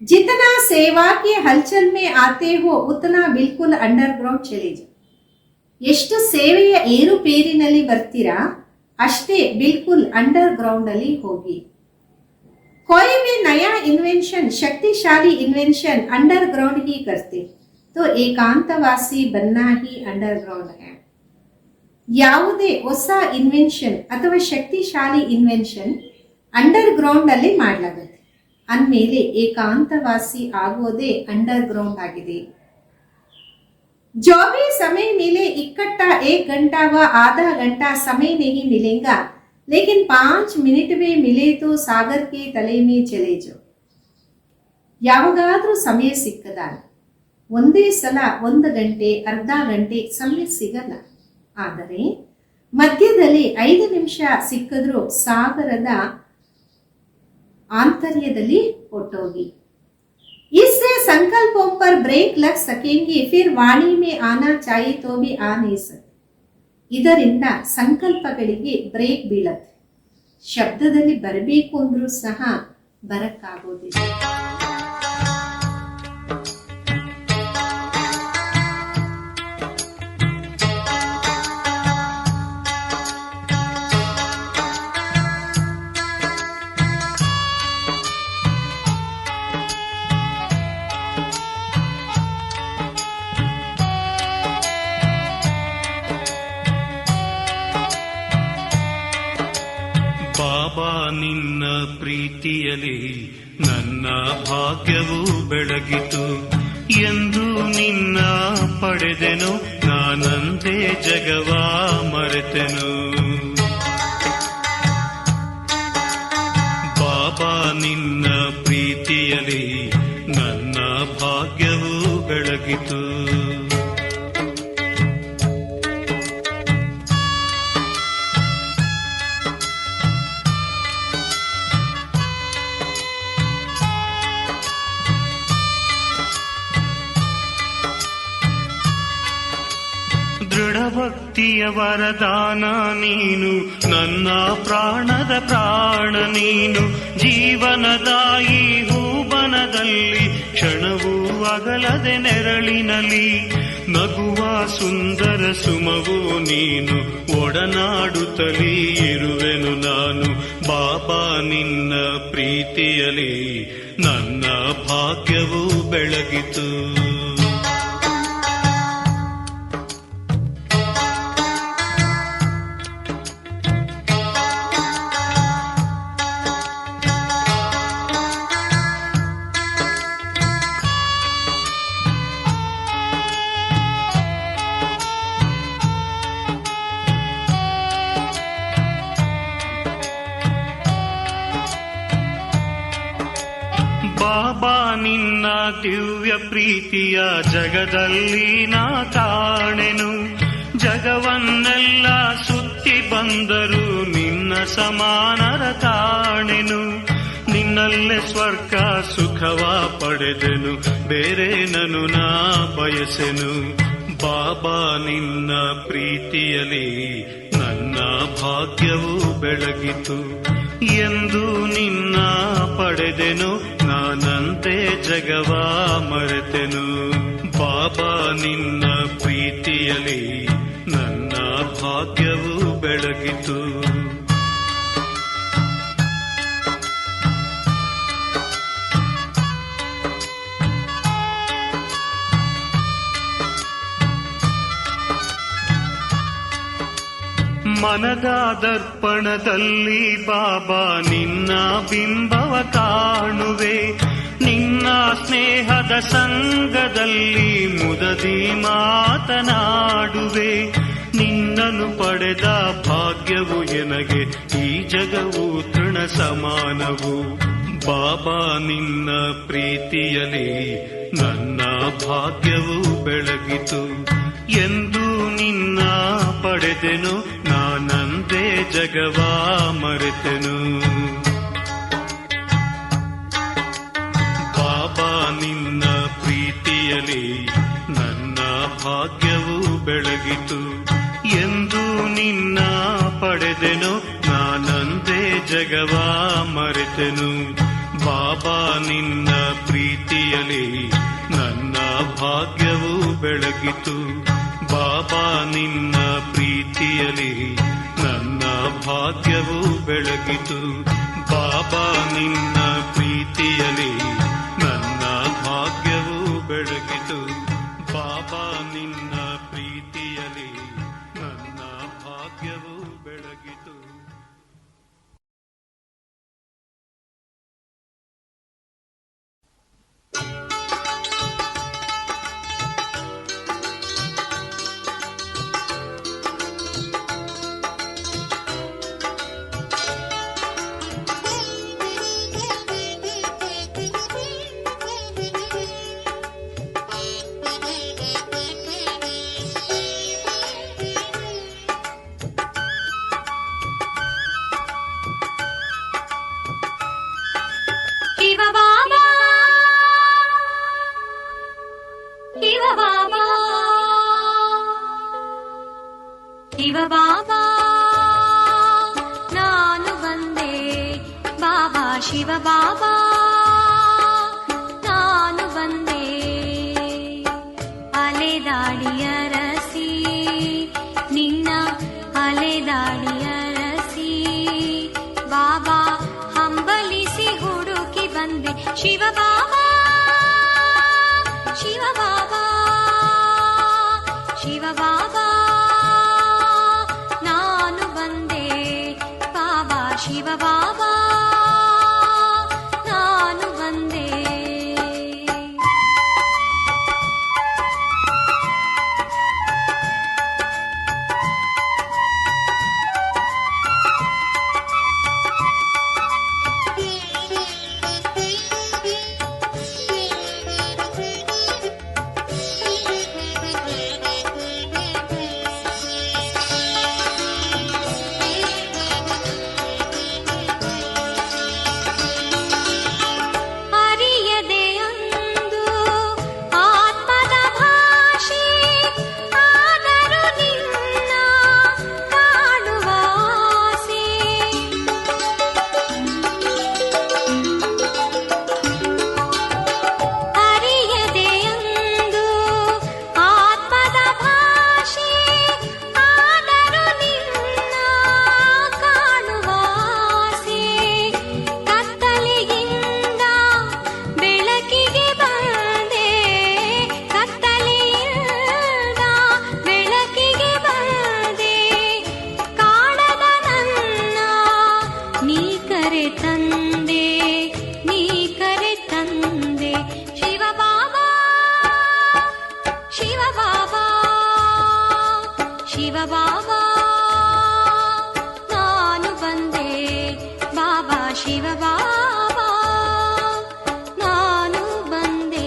S1: जितना सेवा के हलचल में आते हो उतना बिल्कुल अंडरग्राउंड चले जाओ. ಎಷ್ಟು ಸೇವೆಯ ಏರುಪೇರಿನಲ್ಲಿ ಬರ್ತೀರಾ ಅಷ್ಟೇ ಬಿಲ್ಕುಲ್ ಅಂಡರ್ಗ್ರೌಂಡ್ ಅಲ್ಲಿ ಹೋಗಿ. कोई भी नया इन्वेंशन, शक्तिशाली इन्वेंशन अंडरग्राउंड ही करते तो एकांतवासी बनना ही अंडरग्राउंड है. ಯಾವುದೇ ಹೊಸ ಇನ್ವೆನ್ಷನ್ ಅಥವಾ ಶಕ್ತಿಶಾಲಿ ಇನ್ವೆನ್ಷನ್ ಅಂಡರ್ಗ್ರೌಂಡ್ ಅಲ್ಲಿ ಮಾಡಲಾಗುತ್ತೆ ಅಂದಮೇಲೆ ಏಕಾಂತವಾಸಿ ಆಗೋದೇ ಅಂಡರ್ಗ್ರೌಂಡ್ ಆಗಿದೆ. जो भी समय मिले इकट्ठा 1 घंटा व आधा घंटा समय नहीं मिलेगा, लेकिन 5 मिनट में मिले तो सागर के तले में चले जाओ. ಯಾವಾಗಾದ್ರೂ ಸಮಯ ಸಿಕ್ಕದಾಗ ಒಂದೇ ಸಲ 1 ಗಂಟೆ ಅರ್ಧ ಗಂಟೆ ಸಮಯ ಸಿಗಲ್ಲ. ಆದರೆ ಮಧ್ಯದಲ್ಲಿ 5 ನಿಮಿಷ ಸಿಕ್ಕಿದ್ರೂ ಸಾಗರದ ಆಂತರ್ಯದಲ್ಲಿ ಹೊಟ್ಟೋಗಿ. इससे संकल्पों पर ब्रेक लग सकेंगे, फिर वाणी में आना चाहिए तो भी आ नहीं सकते. ಇದರಿಂದ ಸಂಕಲ್ಪಗಳಿಗೆ ಬ್ರೇಕ್ ಬೀಳತ್ತೆ. ಶಬ್ದದಲ್ಲಿ ಬರಬೇಕು ಅಂದ್ರೂ ಸಹ ಬರಕ್ಕಾಗೋದಿಲ್ಲ.
S2: ಬಾಬಾ ನಿನ್ನ ಪ್ರೀತಿಯಲಿ ನನ್ನ ಭಾಗ್ಯವು ಬೆಳಗಿತು. ಎಂದು ನಿನ್ನ ಪಡೆದೆನು ನಾನಂದೇ ಜಗವ ಮರೆತೆನು. ಬಾಬಾ ನಿನ್ನ ಪ್ರೀತಿಯಲಿ ನನ್ನ ಭಾಗ್ಯವು ಬೆಳಗಿತು. ದೃಢಭಕ್ತಿಯ ವರದಾನ ನೀನು, ನನ್ನ ಪ್ರಾಣದ ಪ್ರಾಣ ನೀನು. ಜೀವನದಾಯಿ ಹೂಬನದಲ್ಲಿ ಕ್ಷಣವೂ ಅಗಲದೆ ನೆರಳಿನಲಿ ನಗುವ ಸುಂದರ ಸುಮವು ನೀನು. ಒಡನಾಡುತ್ತಲೇ ಇರುವೆನು ನಾನು. ಬಾಬಾ ನಿನ್ನ ಪ್ರೀತಿಯಲಿ ನನ್ನ ಭಾಗ್ಯವು ಬೆಳಗಿತು. ಬಾಬಾ ನಿನ್ನ ದಿವ್ಯ ಪ್ರೀತಿಯ ಜಗದಲ್ಲಿ ನಾ ಕಾಣೆನು. ಜಗವನ್ನೆಲ್ಲ ಸುತ್ತಿ ಬಂದರು ನಿನ್ನ ಸಮಾನರ ಕಾಣೆನು. ನಿನ್ನಲ್ಲೇ ಸ್ವರ್ಗ ಸುಖವ ಪಡೆದೆನು, ಬೇರೆ ನನು ನಾ ಬಯಸೆನು. ಬಾಬಾ ನಿನ್ನ ಪ್ರೀತಿಯಲಿ ನನ್ನ ಭಾಗ್ಯವು ಬೆಳಗಿತು. ಎಂದು ನಿನ್ನ ಪಡೆದೆನು ನಾನಂತೆ ಜಗವ ಮರೆತೆನು. ಬಾಬಾ ನಿನ್ನ ಪ್ರೀತಿಯಲಿ ನನ್ನ ಭಾಗ್ಯವು ಬೆಳಗಿತು. ಮನದ ದರ್ಪಣದಲ್ಲಿ ಬಾಬಾ ನಿನ್ನ ಬಿಂಬವ ಕಾಣುವೆ. ನಿನ್ನ ಸ್ನೇಹದ ಸಂಗದಲ್ಲಿ ಮುದದಿ ಮಾತನಾಡುವೆ. ನಿನ್ನನ್ನು ಪಡೆದ ಭಾಗ್ಯವು ಎನಗೆ ಈ ಜಗವು ತೃಣ ಸಮಾನವು. ಬಾಬಾ ನಿನ್ನ ಪ್ರೀತಿಯಲಿ ನನ್ನ ಭಾಗ್ಯವು ಬೆಳಗಿತು. ಎಂದು ನಿನ್ನ ಪಡೆದೆನು ನಾನಂದೇ ಜಗವ ಮರೆತೆನು. ಬಾಬಾ ನಿನ್ನ ಪ್ರೀತಿಯಲಿ ನನ್ನ ಭಾಗ್ಯವು ಬೆಳಗಿತು. ಎಂದು ನಿನ್ನ ಪಡೆದೆನು ನಾನಂದೇ ಜಗವ ಮರೆತೆನು. ಬಾಬಾ ನಿನ್ನ ಪ್ರೀತಿಯಲಿ ನನ್ನ ಭಾಗ್ಯವು ಬೆಳಗಿತು. ಬಾಬಾ ನಿನ್ನ ಪ್ರೀತಿಯಲಿ ನನ್ನ ಭಾಗ್ಯವು ಬೆಳಗಿತು. ಬಾಬಾ ನಿನ್ನ ಪ್ರೀತಿಯಲಿ ನನ್ನ ಭಾಗ್ಯವು ಬೆಳಗಿತು. ಬಾಬಾ ನಿನ್ನ ಪ್ರೀತಿಯಲಿ ನನ್ನ ಭಾಗ್ಯವು ಬೆಳಗಿತು.
S3: ಶಿವ ಬಾಬಾ ನಾನು ಬಂದೆ, ಬಾಬಾ ಶಿವ ಬಾಬಾ ನಾನು ಬಂದೆ. ಅಲೆದಾಡಿಯರಸಿ ನಿನ್ನ ಅಲೆದಾಡಿಯರಸಿ ಬಾಬಾ ಹಂಬಲಿಸಿ ಹುಡುಕಿ ಬಂದೆ. ಶಿವ ಬಾಬಾ ಶಿವ ಬಾಬಾ ಶಿವ ಬಾಬಾ ನಾನು ಬಂದೆ, ಬಾಬಾ ಶಿವ ಬಾಬಾ ನಾನು ಬಂದೆ. ಶಿವ ಬಾಬಾ ನಾನು ಬಂದೆ, ಬಾಬಾ ಶಿವ ಬಾಬಾ ನಾನು ಬಂದೆ.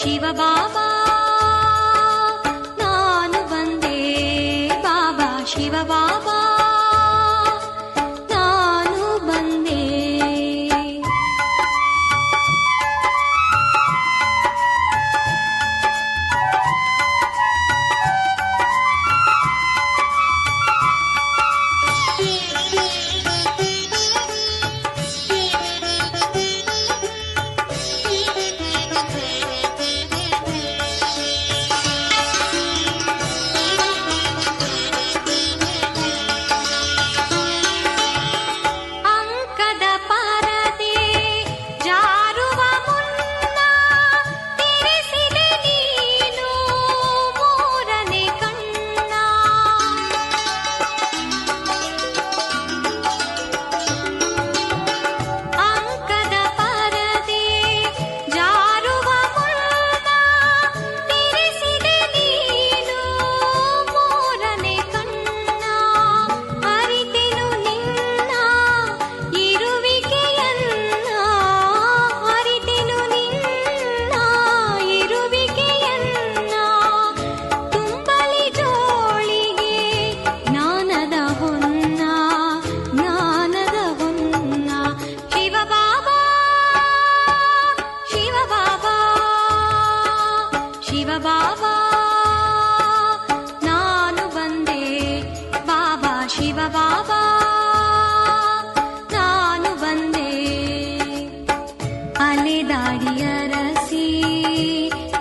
S3: ಶಿವ ಬಾಬಾ ನಾನು ಬಂದೆ, ಬಾಬಾ ಶಿವ ಬಾಬಾ ನಾನು ಬಂದೆ. ಶಿವ ಬಾಬಾ ನಾನು ಬಂದೆ ಅಲೆದಾಡಿಯರಸಿ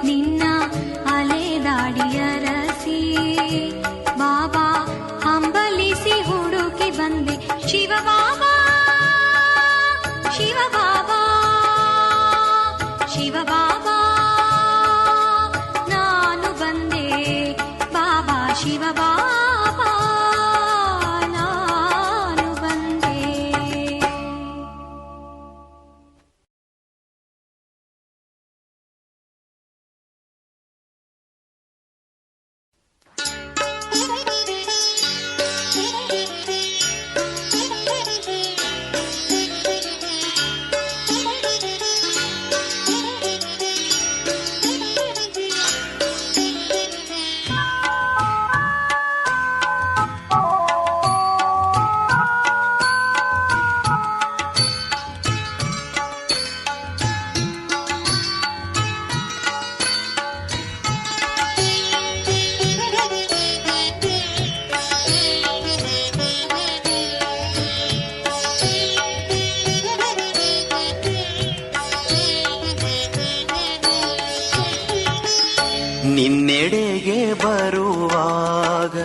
S3: ನಿನ್ನ ಅಲೆದಾಡಿಯರಸಿ ಬಾಬಾ ಹಂಬಲಿಸಿ ಹುಡುಕಿ ಬಂದೆ ಶಿವ ಬಾಬಾ ಶಿವ ಬಾಬಾ ಶಿವ ಬಾಬಾ ನಾನು ಬಂದೆ ಬಾಬಾ ಶಿವ ಬಾಬಾ ನಾನು ಬಂದೆ.
S4: ನಿನ್ನೆಡೆಗೆ ಬರುವಾಗ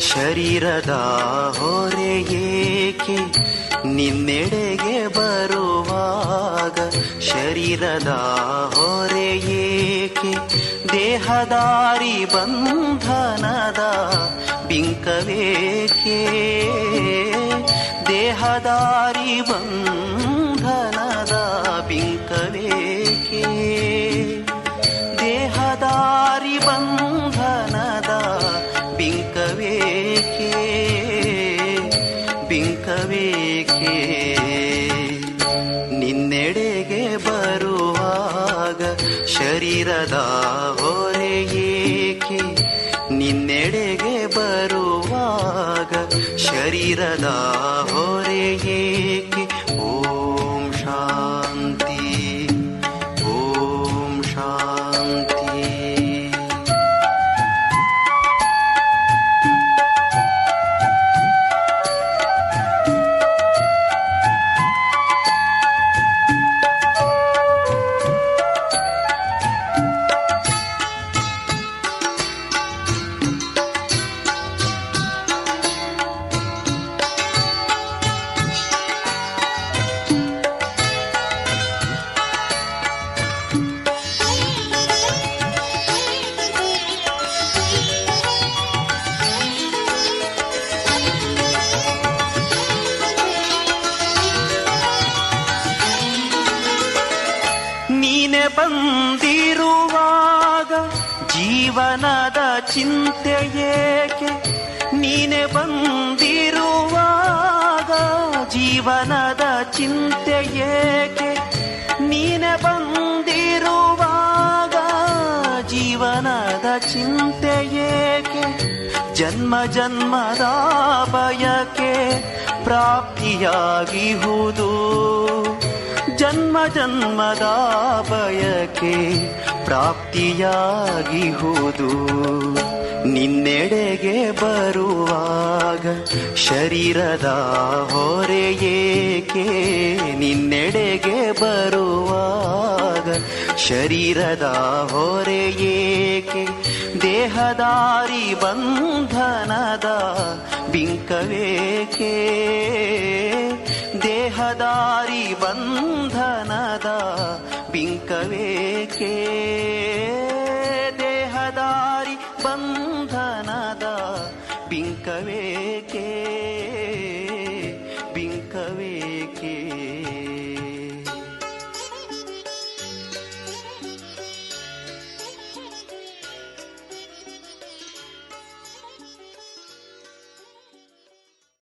S4: ಶರೀರದ ಹೊರೆ ಏಕೆ, ನಿನ್ನೆಡೆಗೆ ಬರುವಾಗ ಶರೀರದ ಹೊರೆ ಏಕೆ, ದೇಹದಾರಿ ಬಂಧನದ ಬಿಂಕವೇಕೆ, ದೇಹದಾರಿ ಬಂಧನದ ಬಿಂಕವೇಕೆ, ದೇಹದಾರಿ ಬಂಧನದ ಬಿಂಕವೇಕೆ, ಬಿಂಕವೇಕೆ. ನಿನ್ನೆಡೆಗೆ ಬರುವಾಗ ಶರೀರದ ಹೊರೆ ಏಕೆ, ನಿನ್ನೆಡೆಗೆ ಬರುವಾಗ ಶರೀರದ ಹೊರೆ ಏಕೆ. ಓಂ ಶಾಂತಿ, ಓಂ ಶಾಂತಿ. ನೀನೆ ಬಂದಿರುವಾಗ ಜೀವನದ ಚಿಂತೆ ಏಕೆ, ನೀನೆ ಬಂದಿರುವಾಗ ಜೀವನದ ಚಿಂತೆ ಏಕೆ, ನೀನೆ ಬಂದಿರುವಾಗ ಜೀವನದ ಚಿಂತೆ ಏಕೆ. ಜನ್ಮ ಜನ್ಮದ ಬಯಕೆ ಪ್ರಾಪ್ತಿಯಾಗಿಹುದು, ಜನ್ಮ ಜನ್ಮದ ಬಯಕೆ ಪ್ರಾಪ್ತಿಯಾಗಿಹುದು. ನಿನ್ನೆಡೆಗೆ ಬರುವಾಗ ಶರೀರದ ಹೊರೆ ಏಕೆ, ನಿನ್ನೆಡೆಗೆ ಬರುವಾಗ ಶರೀರದ ಹೊರೆ ಏಕೆ, ದೇಹದಾರಿ ಬಂಧನದ ಬಿಂಕವೇಕೆ, ದೇಹದಾರಿ ಬಂಧನದ ಬಿಂಕವೇಕೆ.